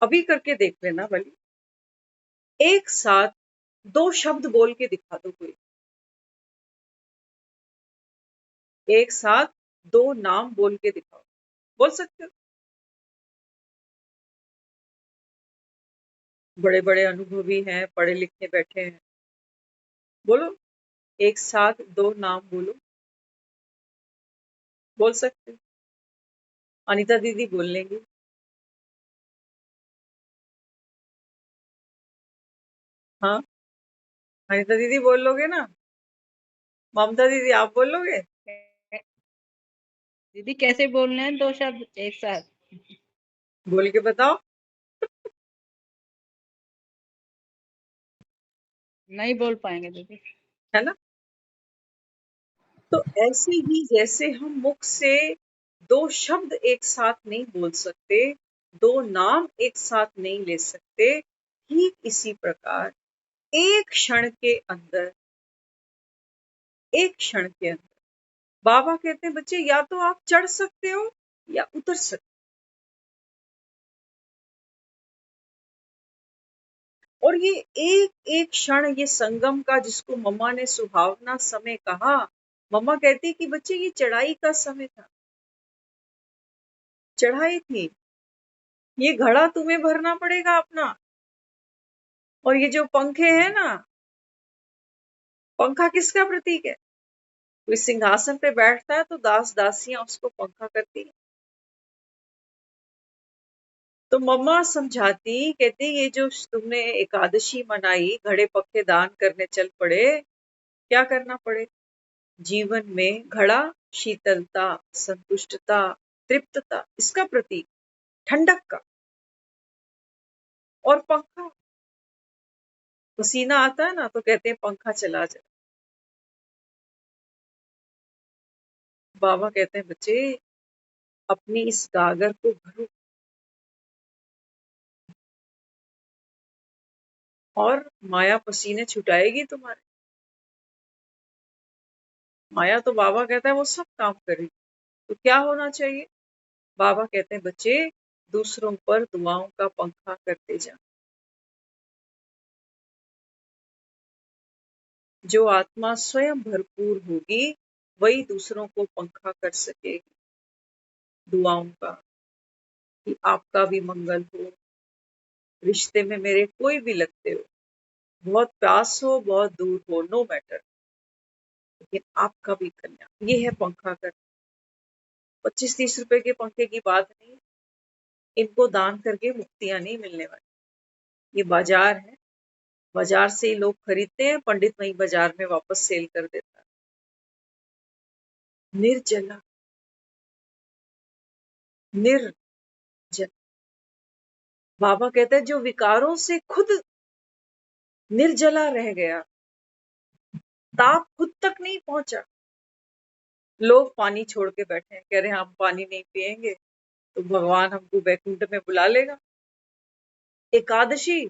अभी करके देख लेना भली, एक साथ दो शब्द बोल के दिखा दो कोई, एक साथ दो नाम बोल के दिखाओ, बोल सकते हो? बड़े बड़े अनुभवी हैं, पढ़े लिखे बैठे हैं, बोलो, एक साथ दो नाम बोलो, बोल सकते हो? अनीता दीदी बोल लेंगी। हाँ, अनीता दीदी बोल लोगे ना? ममता दीदी आप बोल लोगे? दीदी कैसे बोलने हैं दो शब्द एक साथ? बोल के बताओ। नहीं बोल पाएंगे दीदी। है ना? तो ऐसे ही जैसे हम मुख से दो शब्द एक साथ नहीं बोल सकते, दो नाम एक साथ नहीं ले सकते, ठीक इसी प्रकार एक क्षण के अंदर, एक क्षण के अंदर बाबा कहते हैं बच्चे या तो आप चढ़ सकते हो या उतर सकते हो। और ये एक एक क्षण, ये संगम का जिसको मम्मा ने सुहावना समय कहा, मम्मा कहती कि बच्चे ये चढ़ाई का समय था, चढ़ाई थी, ये घड़ा तुम्हें भरना पड़ेगा अपना। और ये जो पंखे हैं ना, पंखा किसका प्रतीक है? कोई सिंहासन पे बैठता है तो दास दासियां उसको पंखा करती हैं। तो मम्मा समझाती, कहती ये जो तुमने एकादशी मनाई, घड़े पक्के दान करने चल पड़े, क्या करना पड़े? जीवन में घड़ा शीतलता, संतुष्टता, तृप्तता, इसका प्रतीक, ठंडक का। और पंखा, पसीना आता है ना तो कहते हैं पंखा चला जाए। बाबा कहते हैं बच्चे अपनी इस गागर को भरो, और माया पसीने छुटाएगी तुम्हारे। माया तो बाबा कहता है वो सब काम करेगी। तो क्या होना चाहिए? बाबा कहते हैं बच्चे दूसरों पर दुआओं का पंखा करते जा। जो आत्मा स्वयं भरपूर होगी वही दूसरों को पंखा कर सकेगी दुआओं का, कि आपका भी मंगल हो, रिश्ते में मेरे कोई भी लगते हो, बहुत प्यास हो बहुत दूर हो, नो मैटर, लेकिन आपका भी कल्याण, ये है पंखा कर। 25-30 रुपए के पंखे की बात नहीं, इनको दान करके मुक्तियां नहीं मिलने वाली। ये बाजार है, बाजार से ही लोग खरीदते हैं, पंडित वहीं बाजार में वापस सेल कर देता है। निर्जला, निर्जल, बाबा कहते हैं जो विकारों से खुद निर्जला रह गया, ताप खुद तक नहीं पहुंचा, लोग पानी छोड़ के बैठे हैं, कह रहे हैं हम पानी नहीं पिएंगे तो भगवान हमको वैकुंठ में बुला लेगा। एकादशी,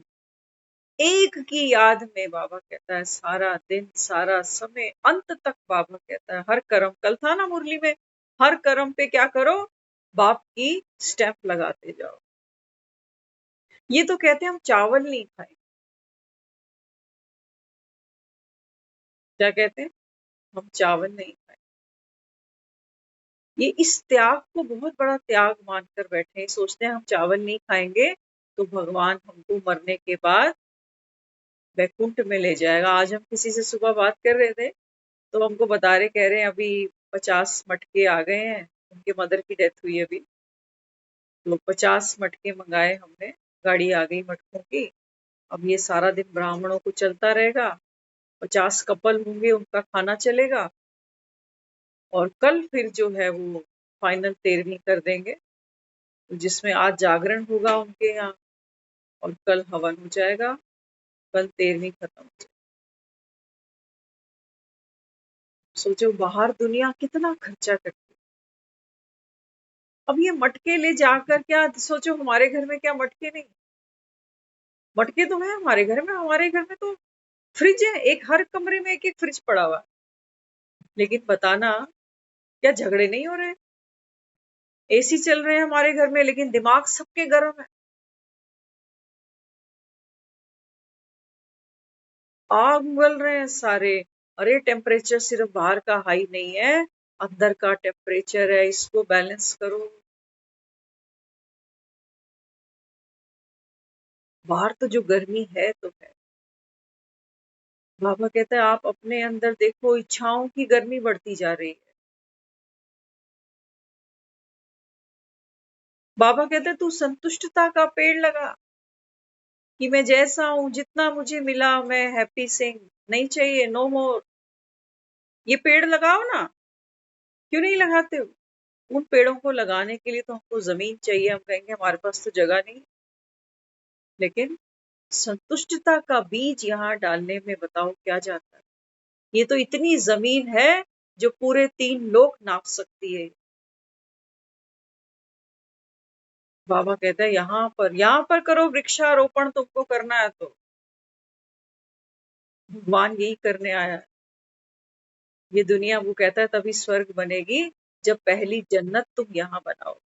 एक की याद में बाबा कहता है सारा दिन, सारा समय, अंत तक बाबा कहता है हर कर्म, कल था ना मुरली में, हर कर्म पे क्या करो? बाप की स्टेप लगाते जाओ। ये तो कहते हैं हम चावल नहीं खाए, क्या कहते हैं? हम चावल नहीं खाए। ये इस त्याग को बहुत बड़ा त्याग मानकर बैठे हैं, सोचते हैं हम चावल नहीं खाएंगे तो भगवान हमको मरने के बाद वैकुंठ में ले जाएगा। आज हम किसी से सुबह बात कर रहे थे तो हमको बता रहे, कह रहे हैं अभी 50 मटके आ गए हैं, उनके मदर की डेथ हुई अभी, तो 50 मटके मंगाए हमने, गाड़ी आ गई मटकों की। अब ये सारा दिन ब्राह्मणों को चलता रहेगा, 50 कपल होंगे उनका खाना चलेगा। और कल फिर जो है वो फाइनल 13वीं कर देंगे, जिसमें आज जागरण होगा उनके यहाँ और कल हवन हो जाएगा, कल 13वीं खत्म हो जाएगी। सोचो बाहर दुनिया कितना खर्चा करती है। अब ये मटके ले जाकर क्या सोचो, हमारे घर में क्या मटके नहीं, मटके तो है हमारे घर में, हमारे घर में तो फ्रिज है, एक हर कमरे में एक एक फ्रिज पड़ा हुआ है। लेकिन बताना क्या झगड़े नहीं हो रहे, एसी चल रहे हैं हमारे घर में, लेकिन दिमाग सबके गर्म है, आग उगल रहे हैं सारे। अरे टेम्परेचर सिर्फ बाहर का हाई नहीं है, अंदर का टेम्परेचर है, इसको बैलेंस करो। बाहर तो जो गर्मी है तो है। बाबा कहता है आप अपने अंदर देखो, इच्छाओं की गर्मी बढ़ती जा रही है। बाबा कहते हैं तू संतुष्टता का पेड़ लगा, कि मैं जैसा हूं, जितना मुझे मिला मैं हैप्पी सिंह, नहीं चाहिए, नो मोर। ये पेड़ लगाओ ना, क्यों नहीं लगाते हो? उन पेड़ों को लगाने के लिए तो हमको जमीन चाहिए, हम कहेंगे हमारे पास तो जगह नहीं। लेकिन संतुष्टता का बीज यहाँ डालने में बताओ क्या जाता है। ये तो इतनी जमीन है जो पूरे 3 लोक नाप सकती है। बाबा कहता है यहाँ पर करो वृक्षारोपण, तुमको करना है तो। भगवान यही करने आया है। ये दुनिया, वो कहता है तभी स्वर्ग बनेगी जब पहली जन्नत तुम यहाँ बनाओ।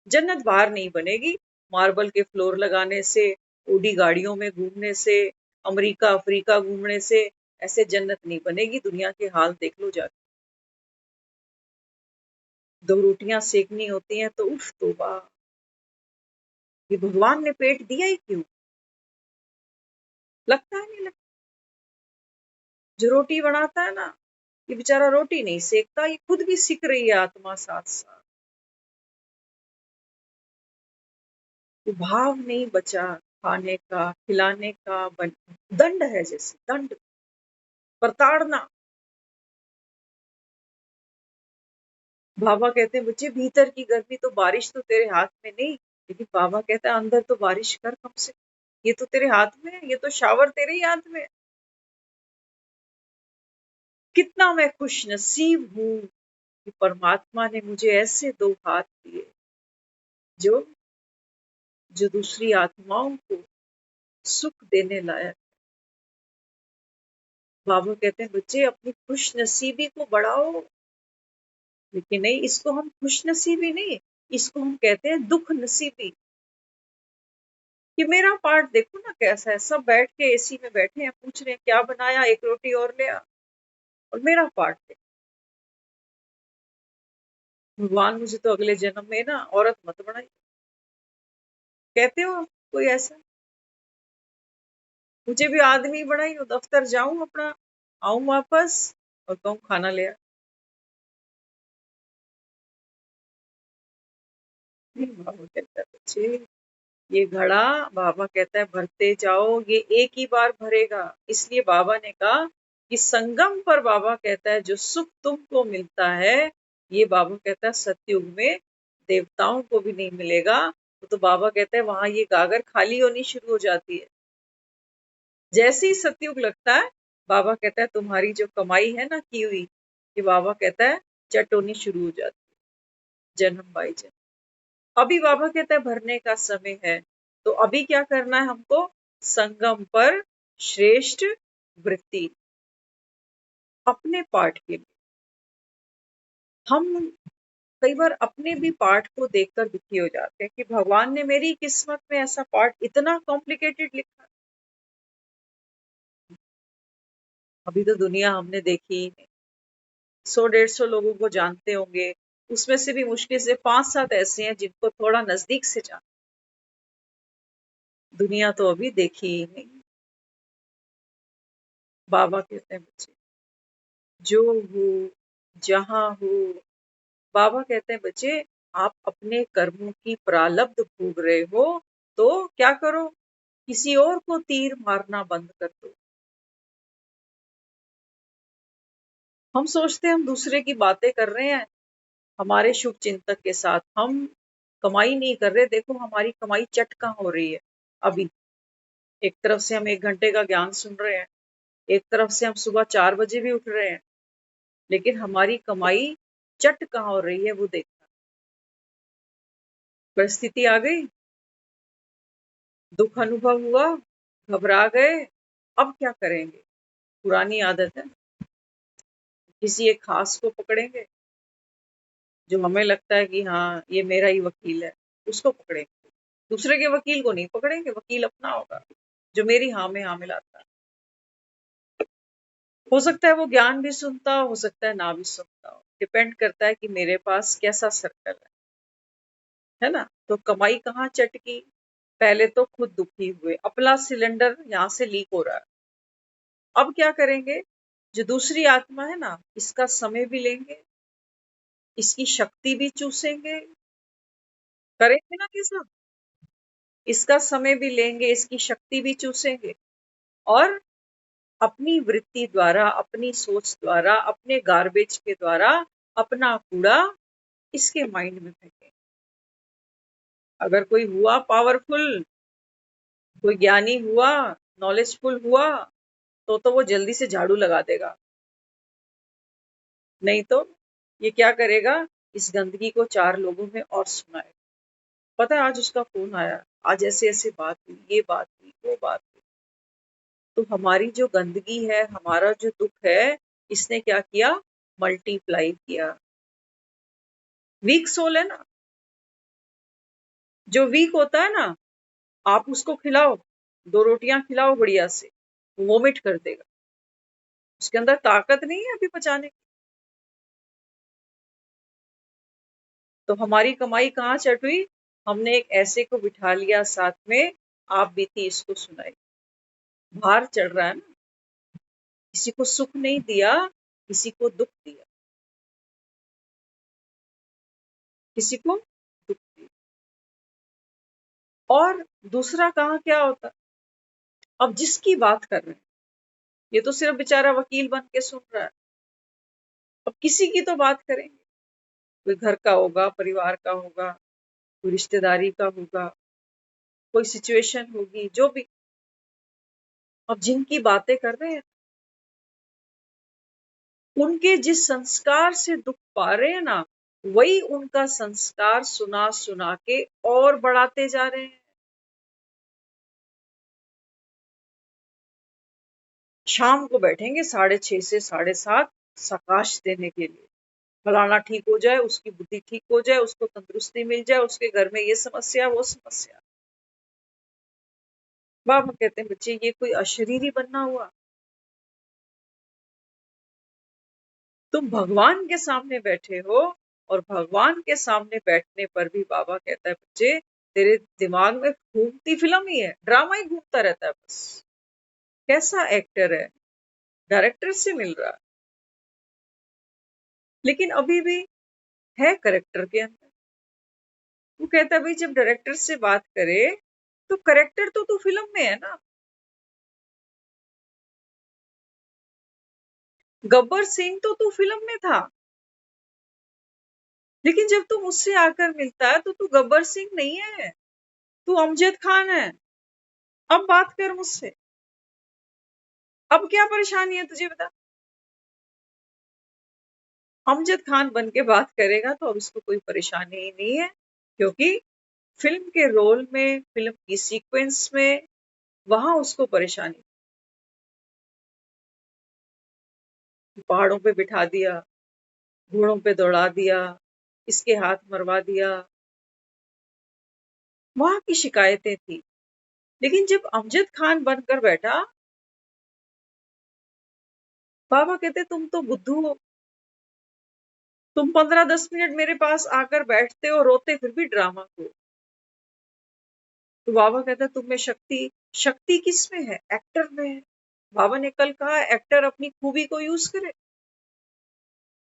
जन्नत बाहर नहीं बनेगी, मार्बल के फ्लोर लगाने से, ओडी गाड़ियों में घूमने से, अमेरिका अफ्रीका घूमने से ऐसे जन्नत नहीं बनेगी। दुनिया के हाल देख लो जाके। 2 रोटियां सेकनी होती हैं तो उफ तौबा, ये भगवान ने पेट दिया ही क्यों? लगता है नहीं लगता। जो रोटी बनाता है ना, ये बेचारा रोटी नहीं सेकता, ये खुद भी सीख रही है आत्मा साथ साथ। वो भाव नहीं बचा खाने का, खिलाने का, दंड है, जैसे दंड, प्रताड़ना। बाबा कहते हैं बच्चे भीतर की गर्मी तो, बारिश तो तेरे हाथ में नहीं, लेकिन बाबा कहता है अंदर तो बारिश कर कम से कम। ये तो तेरे हाथ में है, ये तो शावर तेरे ही हाथ में है। कितना मैं खुश नसीब हूं कि परमात्मा ने मुझे ऐसे 2 हाथ दिए जो जो दूसरी आत्माओं को सुख देने लायक। बाबा कहते हैं बच्चे अपनी खुश नसीबी को बढ़ाओ। लेकिन नहीं, इसको हम खुश नसीबी नहीं, इसको हम कहते हैं दुख नसीबी। कि मेरा पार्ट देखो ना कैसा है, सब बैठ के एसी में बैठे हैं, पूछ रहे हैं क्या बनाया, एक रोटी और ले आ, और मेरा पार्ट देखो। भगवान मुझे तो अगले जन्म में ना औरत मत बनाई। कहते हो कोई ऐसा? मुझे भी आदमी बनाई हो, दफ्तर जाऊं अपना, आऊं वापस और कहूं खाना ले आ। नहीं, बाबा कहता है बच्चे, ये घड़ा, बाबा कहता है भरते जाओ, ये एक ही बार भरेगा। इसलिए बाबा ने कहा कि संगम पर, बाबा कहता है जो सुख तुमको मिलता है, ये बाबा कहता है सतयुग में देवताओं को भी नहीं मिलेगा। तो बाबा कहता है वहां ये गागर खाली होनी शुरू हो जाती है। जैसे ही सतयुग लगता है, बाबा कहता है तुम्हारी जो कमाई है ना की हुई, ये बाबा कहता है चट होनी शुरू हो जाती है, जन्म बाई जन्म। अभी बाबा कहता है भरने का समय है, तो अभी क्या करना है हमको? संगम पर श्रेष्ठ वृत्ति, अपने पार्ट के लिए। हम कई बार अपने भी पार्ट को देखकर दुखी हो जाते हैं कि भगवान ने मेरी किस्मत में ऐसा पार्ट इतना कॉम्प्लिकेटेड लिखा। अभी तो दुनिया हमने देखी ही नहीं, 100-150 लोगों को जानते होंगे, उसमें से भी मुश्किल से 5-7 ऐसे हैं जिनको थोड़ा नजदीक से जान। दुनिया तो अभी देखी ही नहीं। बाबा कहते हैं बच्चे जो हो, जहां हो, बाबा कहते हैं बच्चे आप अपने कर्मों की प्रारब्ध भोग रहे हो, तो क्या करो? किसी और को तीर मारना बंद कर दो। हम सोचते हैं हम दूसरे की बातें कर रहे हैं हमारे शुभ चिंतक के साथ, हम कमाई नहीं कर रहे। देखो हमारी कमाई चट कहाँ हो रही है अभी। एक तरफ से हम 1 घंटे का ज्ञान सुन रहे हैं, एक तरफ से हम सुबह 4 बजे भी उठ रहे हैं, लेकिन हमारी कमाई चट कहाँ हो रही है वो देखना। परिस्थिति आ गई, दुख अनुभव हुआ, घबरा गए, अब क्या करेंगे? पुरानी आदत है, किसी एक खास को पकड़ेंगे जो हमें लगता है कि हाँ ये मेरा ही वकील है, उसको पकड़ेंगे। दूसरे के वकील को नहीं पकड़ेंगे, वकील अपना होगा जो मेरी हाँ में हाँ मिलाता है। हो सकता है वो ज्ञान भी सुनता हो सकता है ना भी सुनता हो, डिपेंड करता है कि मेरे पास कैसा सर्कल है ना। तो कमाई कहाँ चटकी, पहले तो खुद दुखी हुए, अपना सिलेंडर यहाँ से लीक हो रहा है। अब क्या करेंगे? जो दूसरी आत्मा है ना, इसका समय भी लेंगे, इसकी शक्ति भी चूसेंगे, करेंगे ना ये सब। इसका समय भी लेंगे, इसकी शक्ति भी चूसेंगे, और अपनी वृत्ति द्वारा, अपनी सोच द्वारा, अपने गार्बेज के द्वारा अपना कूड़ा इसके माइंड में फेंकेंगे। अगर कोई हुआ पावरफुल, कोई ज्ञानी हुआ, नॉलेजफुल हुआ, तो वो जल्दी से झाड़ू लगा देगा। नहीं तो ये क्या करेगा? इस गंदगी को 4 लोगों में और सुनाएगा। पता है आज उसका फोन आया, आज ऐसे ऐसे बात हुई, ये बात हुई, वो बात हुई। तो हमारी जो गंदगी है, हमारा जो दुख है, इसने क्या किया? मल्टीप्लाई किया। वीक सोल है ना, जो वीक होता है ना, आप उसको खिलाओ, 2 रोटियां खिलाओ बढ़िया से, वोमिट कर देगा। उसके अंदर ताकत नहीं है अभी पचाने की। तो हमारी कमाई कहाँ चट हुई? हमने एक ऐसे को बिठा लिया साथ में, आप बीती इसको सुनाई। भार चढ़ रहा है ना, किसी को सुख नहीं दिया, किसी को दुख दिया, किसी को दुख दिया। और दूसरा कहाँ क्या होता? अब जिसकी बात कर रहे हैं, ये तो सिर्फ बेचारा वकील बन के सुन रहा है। अब किसी की तो बात करेंगे, कोई घर का होगा, परिवार का होगा, कोई रिश्तेदारी का होगा, कोई सिचुएशन होगी, जो भी। अब जिनकी बातें कर रहे हैं, उनके जिस संस्कार से दुख पा रहे हैं ना, वही उनका संस्कार सुना सुना के और बढ़ाते जा रहे हैं। शाम को बैठेंगे 6:30 से 7:30 सकाश देने के लिए, फलाना ठीक हो जाए, उसकी बुद्धि ठीक हो जाए, उसको तंदुरुस्ती मिल जाए, उसके घर में ये समस्या वो समस्या। बाबा कहते हैं बच्चे ये कोई अशरीरी बनना हुआ? तुम भगवान के सामने बैठे हो, और भगवान के सामने बैठने पर भी बाबा कहता है बच्चे तेरे दिमाग में घूमती फिल्म ही है, ड्रामा ही घूमता रहता है बस। कैसा एक्टर है, डायरेक्टर से मिल रहा है, लेकिन अभी भी है करेक्टर के अंदर। वो कहता है भाई जब डायरेक्टर से बात करे तो करेक्टर तो तू फिल्म में है ना। गब्बर सिंह तो तू फिल्म में था, लेकिन जब तू मुझसे आकर मिलता है तो तू गब्बर सिंह नहीं है, तू अमजद खान है। अब बात कर मुझसे, अब क्या परेशानी है तुझे बता। अमजद खान बन के बात करेगा तो अब उसको कोई परेशानी ही नहीं है, क्योंकि फिल्म के रोल में, फिल्म की सीक्वेंस में, वहां उसको परेशानी। पहाड़ों पे बिठा दिया, घोड़ों पे दौड़ा दिया, इसके हाथ मरवा दिया, वहां की शिकायतें थी। लेकिन जब अमजद खान बनकर बैठा, बाबा कहते तुम तो बुद्धू हो, तुम 15-10 मिनट मेरे पास आकर बैठते हो, रोते फिर भी ड्रामा को। तो बाबा कहता तुम में शक्ति, शक्ति किस में है? एक्टर में है। बाबा ने कल कहा एक्टर अपनी खूबी को यूज करे।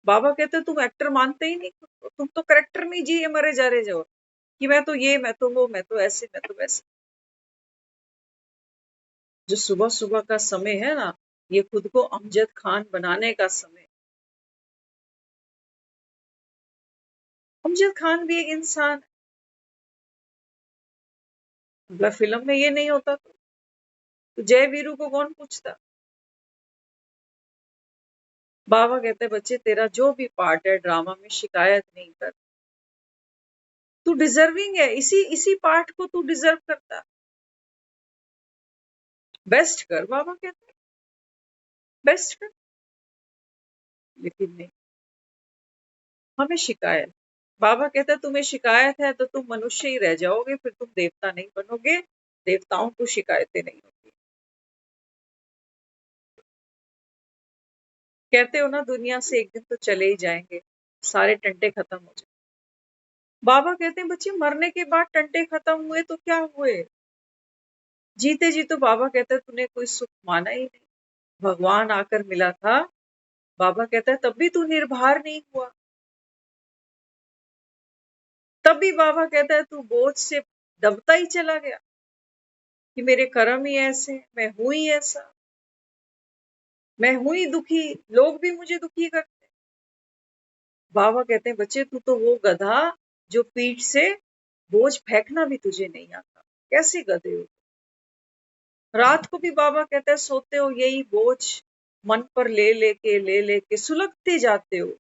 बाबा कहते तुम एक्टर मानते ही नहीं, तुम तो करेक्टर में जिए मरे जा रहे जाओ, कि मैं तो ये, मैं तो वो, मैं तो ऐसे, मैं तो वैसे। जो सुबह सुबह का समय है ना, ये खुद को अमजद खान बनाने का समय। अमजद खान भी एक इंसान है। मतलब फिल्म में ये नहीं होता तो जय वीरू को कौन पूछता। बाबा कहते हैं बच्चे तेरा जो भी पार्ट है ड्रामा में शिकायत नहीं कर, तू डिजर्विंग है, इसी इसी पार्ट को तू डिजर्व करता, बेस्ट कर। बाबा कहते हैं बेस्ट कर। लेकिन नहीं, हमें शिकायत। बाबा कहते हैं तुम्हें शिकायत है तो तुम मनुष्य ही रह जाओगे, फिर तुम देवता नहीं बनोगे। देवताओं को शिकायतें नहीं होती। कहते हो ना दुनिया से एक दिन तो चले ही जाएंगे, सारे टंटे खत्म हो जाए। बाबा कहते हैं बच्चे मरने के बाद टंटे खत्म हुए तो क्या हुए, जीते जी तो बाबा कहते हैं तूने कोई सुख माना ही नहीं। भगवान आकर मिला था, बाबा कहता है तब भी तू निर्भर नहीं हुआ। तब भी बाबा कहता है तू बोझ से दबता ही चला गया कि मेरे कर्म ही ऐसे, मैं हूं ही ऐसा, मैं हूं ही दुखी, लोग भी मुझे दुखी करते हैं। बाबा कहते हैं बच्चे तू तो वो गधा जो पीठ से बोझ फेंकना भी तुझे नहीं आता, कैसे गधे हो। रात को भी बाबा कहते हैं सोते हो यही बोझ मन पर ले लेके सुलगते जाते हो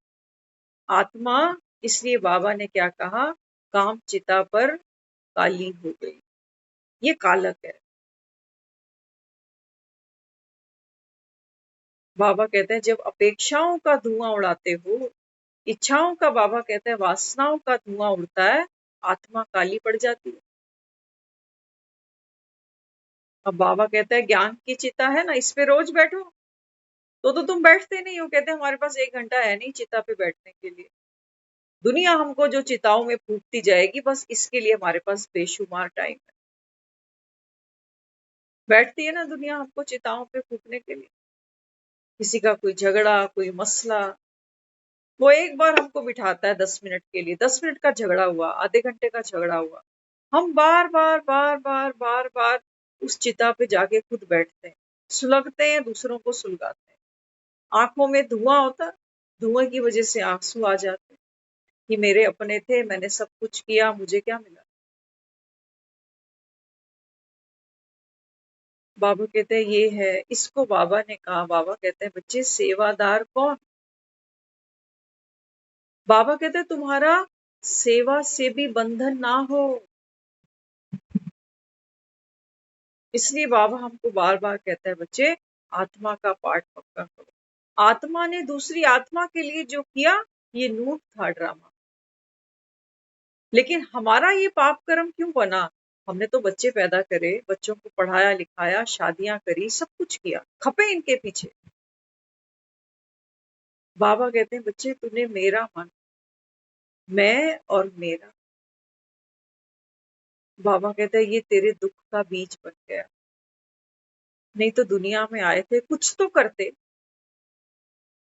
आत्मा। इसलिए बाबा ने क्या कहा, काम चिता पर काली हो गई, ये कालक है। बाबा कहते हैं जब अपेक्षाओं का धुआं उड़ाते हो, इच्छाओं का, बाबा कहते हैं वासनाओं का धुआं उड़ता है, आत्मा काली पड़ जाती है। अब बाबा कहते हैं ज्ञान की चिता है ना, इस पे रोज बैठो। तो तुम बैठते नहीं हो, कहते हैं हमारे पास 1 घंटा है नहीं चिता पे बैठने के लिए। दुनिया हमको जो चिताओं में फूकती जाएगी, बस इसके लिए हमारे पास बेशुमार टाइम है। बैठती है ना दुनिया हमको चिताओं पे फूकने के लिए, किसी का कोई झगड़ा, कोई मसला, वो एक बार हमको बिठाता है 10 मिनट के लिए। 10 मिनट का झगड़ा हुआ, आधे घंटे का झगड़ा हुआ, हम बार बार बार बार बार बार उस चिता पे जाके खुद बैठते हैं, सुलगते हैं, दूसरों को सुलगाते हैं। आंखों में धुआं होता, धुएं की वजह से आंसू आ जाते हैं कि मेरे अपने थे, मैंने सब कुछ किया, मुझे क्या मिला। बाबा कहते हैं ये है, इसको बाबा ने कहा। बाबा कहते हैं बच्चे सेवादार कौन। बाबा कहते हैं तुम्हारा सेवा से भी बंधन ना हो। इसलिए बाबा हमको बार बार कहता है बच्चे आत्मा का पाठ पक्का करो। आत्मा ने दूसरी आत्मा के लिए जो किया ये नूट था, ड्रामा। लेकिन हमारा ये पाप कर्म क्यों बना। हमने तो बच्चे पैदा करे, बच्चों को पढ़ाया लिखाया, शादियां करी, सब कुछ किया, खपे इनके पीछे। बाबा कहते हैं बच्चे तूने मेरा मन, मैं और मेरा। बाबा कहते हैं ये तेरे दुख का बीज बन गया, नहीं तो दुनिया में आए थे कुछ तो करते,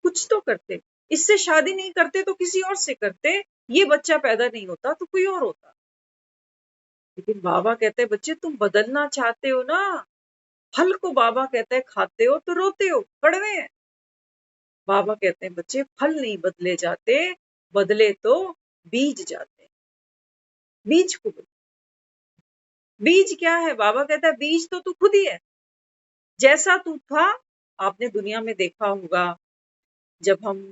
कुछ तो करते। इससे शादी नहीं करते तो किसी और से करते, ये बच्चा पैदा नहीं होता तो कोई और होता। लेकिन बाबा कहते हैं बच्चे तुम बदलना चाहते हो ना, फल को बाबा कहते हैं खाते हो तो रोते हो, कड़वे हैं। बाबा कहते हैं बच्चे फल नहीं बदले जाते, बदले तो बीज जाते हैं। बीज को बदले। बीज क्या है, बाबा कहता है बीज तो तू खुद ही है, जैसा तू था। आपने दुनिया में देखा होगा, जब हम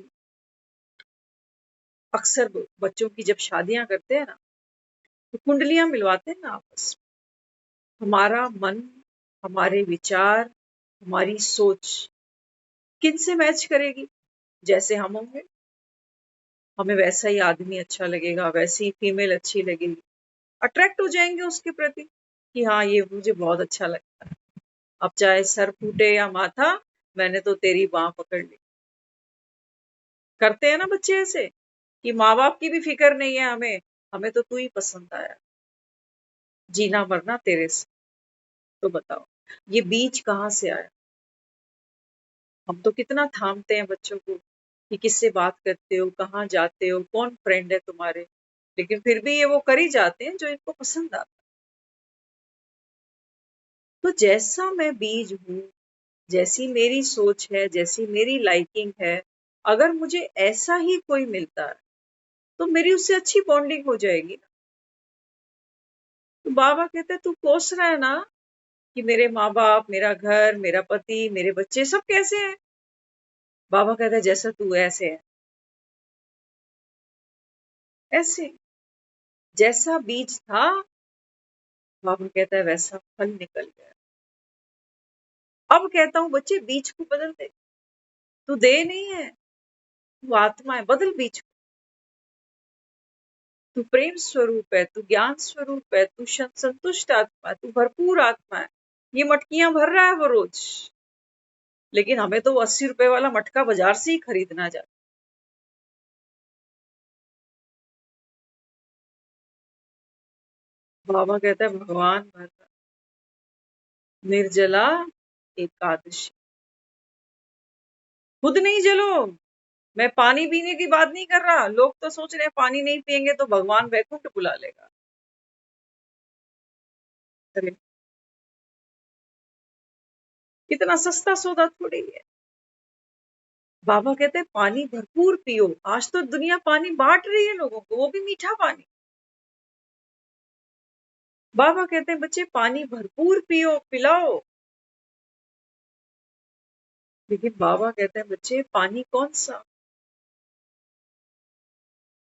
अक्सर बच्चों की जब शादियां करते हैं ना, तो कुंडलियां मिलवाते हैं ना आपस में। हमारा मन, हमारे विचार, हमारी सोच किन से मैच करेगी, जैसे हम होंगे हमें वैसा ही आदमी अच्छा लगेगा, वैसी ही फीमेल अच्छी लगेगी, अट्रैक्ट हो जाएंगे उसके प्रति कि हाँ ये मुझे बहुत अच्छा लगता है। अब चाहे सर फूटे या माथा, मैंने तो तेरी बाह पकड़ ली। करते हैं ना बच्चे ऐसे कि माँ बाप की भी फिक्र नहीं है हमें, हमें तो तू ही पसंद आया, जीना मरना तेरे से। तो बताओ ये बीज कहाँ से आया। हम तो कितना थामते हैं बच्चों को कि किससे बात करते हो, कहाँ जाते हो, कौन फ्रेंड है तुम्हारे, लेकिन फिर भी ये वो कर ही जाते हैं जो इनको पसंद आता। तो जैसा मैं बीज हूँ, जैसी मेरी सोच है, जैसी मेरी लाइकिंग है, अगर मुझे ऐसा ही कोई मिलता है तो मेरी उससे अच्छी बॉन्डिंग हो जाएगी। तो बाबा कहते हैं तू कोस रहा है ना कि मेरे माँ बाप, मेरा घर, मेरा पति, मेरे बच्चे सब कैसे हैं? बाबा कहता है जैसा तू ऐसे है, ऐसे जैसा बीज था, बाबा कहता है वैसा फल निकल गया। अब कहता हूँ बच्चे बीज को बदल दे, तू दे नहीं है, तू आत्मा है, बदल बीज को। तू प्रेम स्वरूप है, तू ज्ञान स्वरूप है, तू संतुष्ट आत्मा है, तू भरपूर आत्मा है। ये मटकियां भर रहा है वो रोज, लेकिन हमें तो 80 रुपए वाला मटका बाजार से ही खरीदना जाता। बाबा कहता है भगवान भर रहा। निर्जला एकादशी, खुद नहीं जलो। मैं पानी पीने की बात नहीं कर रहा, लोग तो सोच रहे हैं पानी नहीं पिएंगे तो भगवान वैकुंठ बुला लेगा। अरे कितना सस्ता सौदा थोड़ी है। बाबा कहते हैं पानी भरपूर पियो। आज तो दुनिया पानी बांट रही है लोगों को, वो भी मीठा पानी। बाबा कहते हैं बच्चे पानी भरपूर पियो, पिलाओ। लेकिन बाबा कहते हैं बच्चे पानी कौन सा?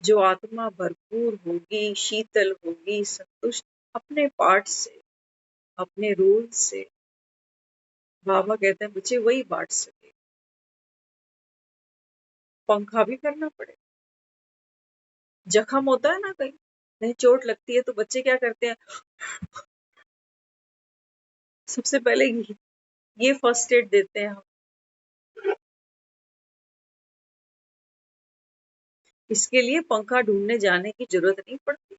जो आत्मा भरपूर होगी, शीतल होगी, संतुष्ट अपने पाठ से, अपने रूल से। बाबा कहते हैं बच्चे वही बांट सके। पंखा भी करना पड़े। जख्म होता है ना कहीं, कहीं चोट लगती है तो बच्चे क्या करते हैं? सबसे पहले ये फर्स्ट एड देते हैं हम। इसके लिए पंखा ढूंढने जाने की जरूरत नहीं पड़ती।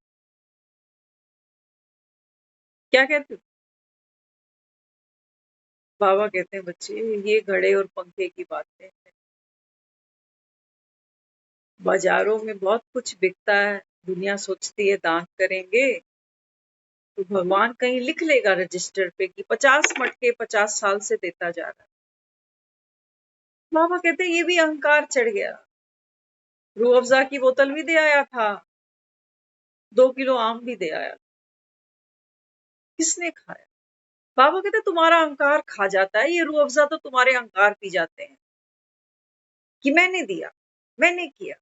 क्या कहते हो? बाबा कहते हैं बच्चे ये घड़े और पंखे की बातें हैं। बाजारों में बहुत कुछ बिकता है, दुनिया सोचती है दान करेंगे तो भगवान कहीं लिख लेगा रजिस्टर पे कि 50 मटके 50 साल से देता जा रहा है। बाबा कहते हैं ये भी अहंकार चढ़ गया। रूह अफ़ज़ा की बोतल भी दे आया था, 2 किलो आम भी दे आया। किसने खाया? बाबा कहते हैं तुम्हारा अहंकार खा जाता है, ये रूह अफ़ज़ा तो तुम्हारे अहंकार पी जाते हैं कि मैंने दिया, मैंने किया।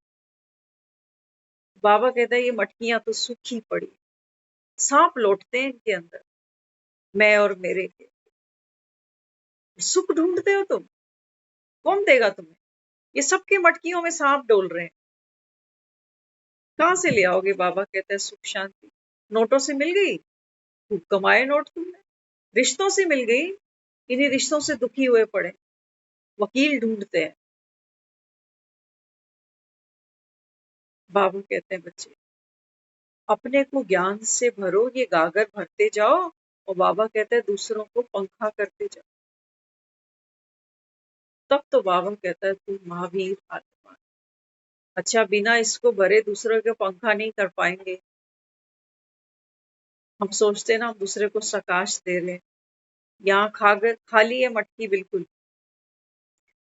बाबा कहता है ये मटकियां तो सूखी पड़ी, सांप लौटते हैं इनके अंदर, मैं और मेरे के। सुख ढूंढते हो तुम, कौन देगा तुम्हें? ये सबके मटकियों में सांप डोल रहे हैं, कहां से ले आओगे? बाबा कहते हैं सुख शांति नोटों से मिल गई, खूब कमाए नोट तुमने। रिश्तों से मिल गई, इन्हीं रिश्तों से दुखी हुए पड़े, वकील ढूंढते हैं। बाबू कहते हैं बच्चे अपने को ज्ञान से भरो, ये गागर भरते जाओ, और बाबा कहते हैं दूसरों को पंखा करते जाओ। तब तो बाबा कहता है तू महावीर आत्मा। अच्छा बिना इसको भरे दूसरों के पंखा नहीं कर पाएंगे। हम सोचते हैं ना हम दूसरे को सकाश दे रहे हैं, यहाँ खाली है मटकी बिल्कुल,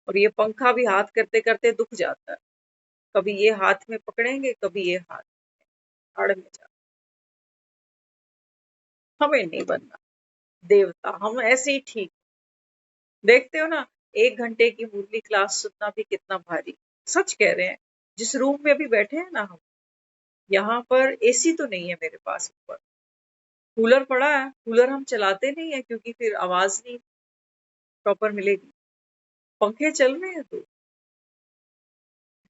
और ये पंखा भी हाथ करते करते दुख जाता है। कभी ये हाथ में पकड़ेंगे, कभी ये हाथ आड़ में जा। हमें नहीं बनना देवता, हम ऐसे ही ठीक। देखते हो ना, 1 घंटे की मुरली क्लास सुनना भी कितना भारी। सच कह रहे हैं, जिस रूम में अभी बैठे हैं ना हम, यहाँ पर एसी तो नहीं है मेरे पास, ऊपर कूलर पड़ा है। कूलर हम चलाते नहीं है क्योंकि फिर आवाज नहीं प्रॉपर मिलेगी। पंखे चल रहे हैं तो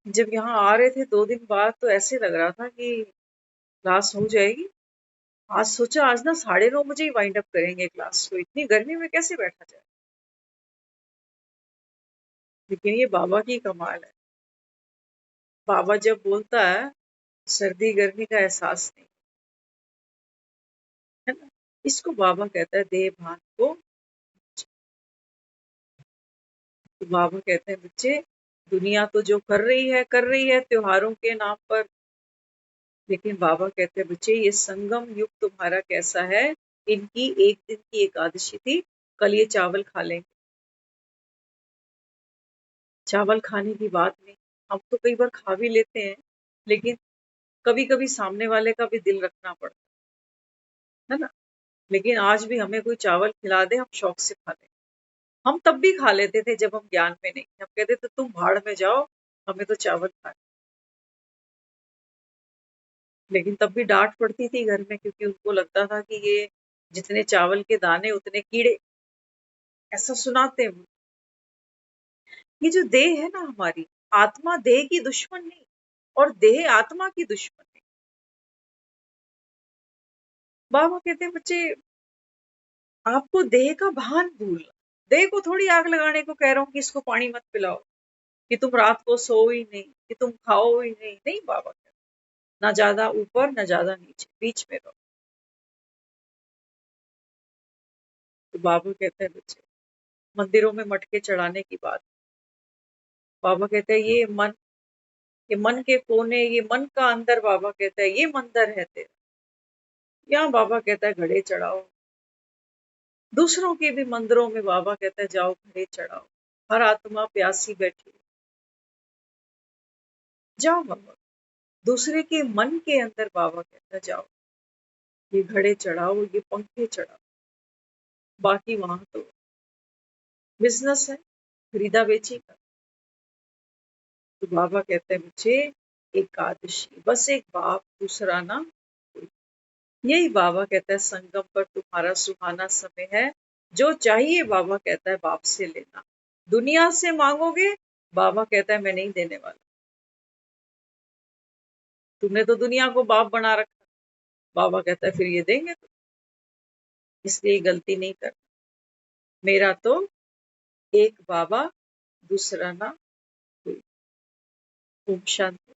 जब यहाँ आ रहे थे 2 दिन बाद तो ऐसे लग रहा था कि क्लास हो जाएगी। आज सोचा आज ना 9:30 बजे ही वाइंड अप करेंगे क्लास को, इतनी गर्मी में कैसे बैठा जाए। लेकिन ये बाबा की कमाल है। बाबा जब बोलता है सर्दी गर्मी का एहसास नहीं, है ना? इसको बाबा कहता है देह भान को। तो बाबा कहते हैं बच्चे दुनिया तो जो कर रही है त्योहारों के नाम पर। लेकिन बाबा कहते हैं बच्चे ये संगम युग तुम्हारा कैसा है? इनकी एक दिन की एकादशी थी, कल ये चावल खा लेंगे। चावल खाने की बात नहीं, हम तो कई बार खा भी लेते हैं, लेकिन कभी कभी सामने वाले का भी दिल रखना पड़ता है ना। लेकिन आज भी हमें कोई चावल खिला दे, हम शौक से खा लें। हम तब भी खा लेते थे जब हम ज्ञान में नहीं थे। हम कहते थे तुम भाड़ में जाओ, हमें तो चावल खाए। लेकिन तब भी डांट पड़ती थी घर में, क्योंकि उनको लगता था कि ये जितने चावल के दाने उतने कीड़े, ऐसा सुनाते हैं। ये जो देह है ना हमारी, आत्मा देह की दुश्मन नहीं, और देह आत्मा की दुश्मन नहीं। बाबा कहते हैं बच्चे, आपको देह का भान भूलना। देह को थोड़ी आग लगाने को कह रहा हूँ कि इसको पानी मत पिलाओ, कि तुम रात को सो ही नहीं, कि तुम खाओ ही नहीं। नहीं बाबा कहते, ना ज्यादा ऊपर ना ज्यादा नीचे, बीच में रहो। तो बाबा कहते हैं बच्चे, मंदिरों में मटके चढ़ाने की बात, बाबा कहते हैं ये मन के कोने, ये मन का अंदर, बाबा कहता है ये मंदिर है तेरा। यहाँ बाबा कहता है घड़े चढ़ाओ। दूसरों के भी मंदिरों में बाबा कहता है जाओ घड़े चढ़ाओ। हर आत्मा प्यासी बैठी है, जाओ बाबा। दूसरे के मन के अंदर बाबा कहता है जाओ, ये घड़े चढ़ाओ, ये पंखे चढ़ाओ। बाकी वहां तो बिजनेस है, खरीदा बेची का। तो बाबा कहते हैं मुझे एकादशी, बस एक बाप, दूसरा ना कोई। यही बाबा कहता है संगम पर तुम्हारा सुहाना समय है। जो चाहिए बाबा कहता है बाप से लेना। दुनिया से मांगोगे, बाबा कहता है मैं नहीं देने वाला। तुमने तो दुनिया को बाप बना रखा। बाबा कहता है फिर ये देंगे तो, इसलिए गलती नहीं करना। मेरा तो एक बाबा, दूसरा ना कोई। ओम शांति।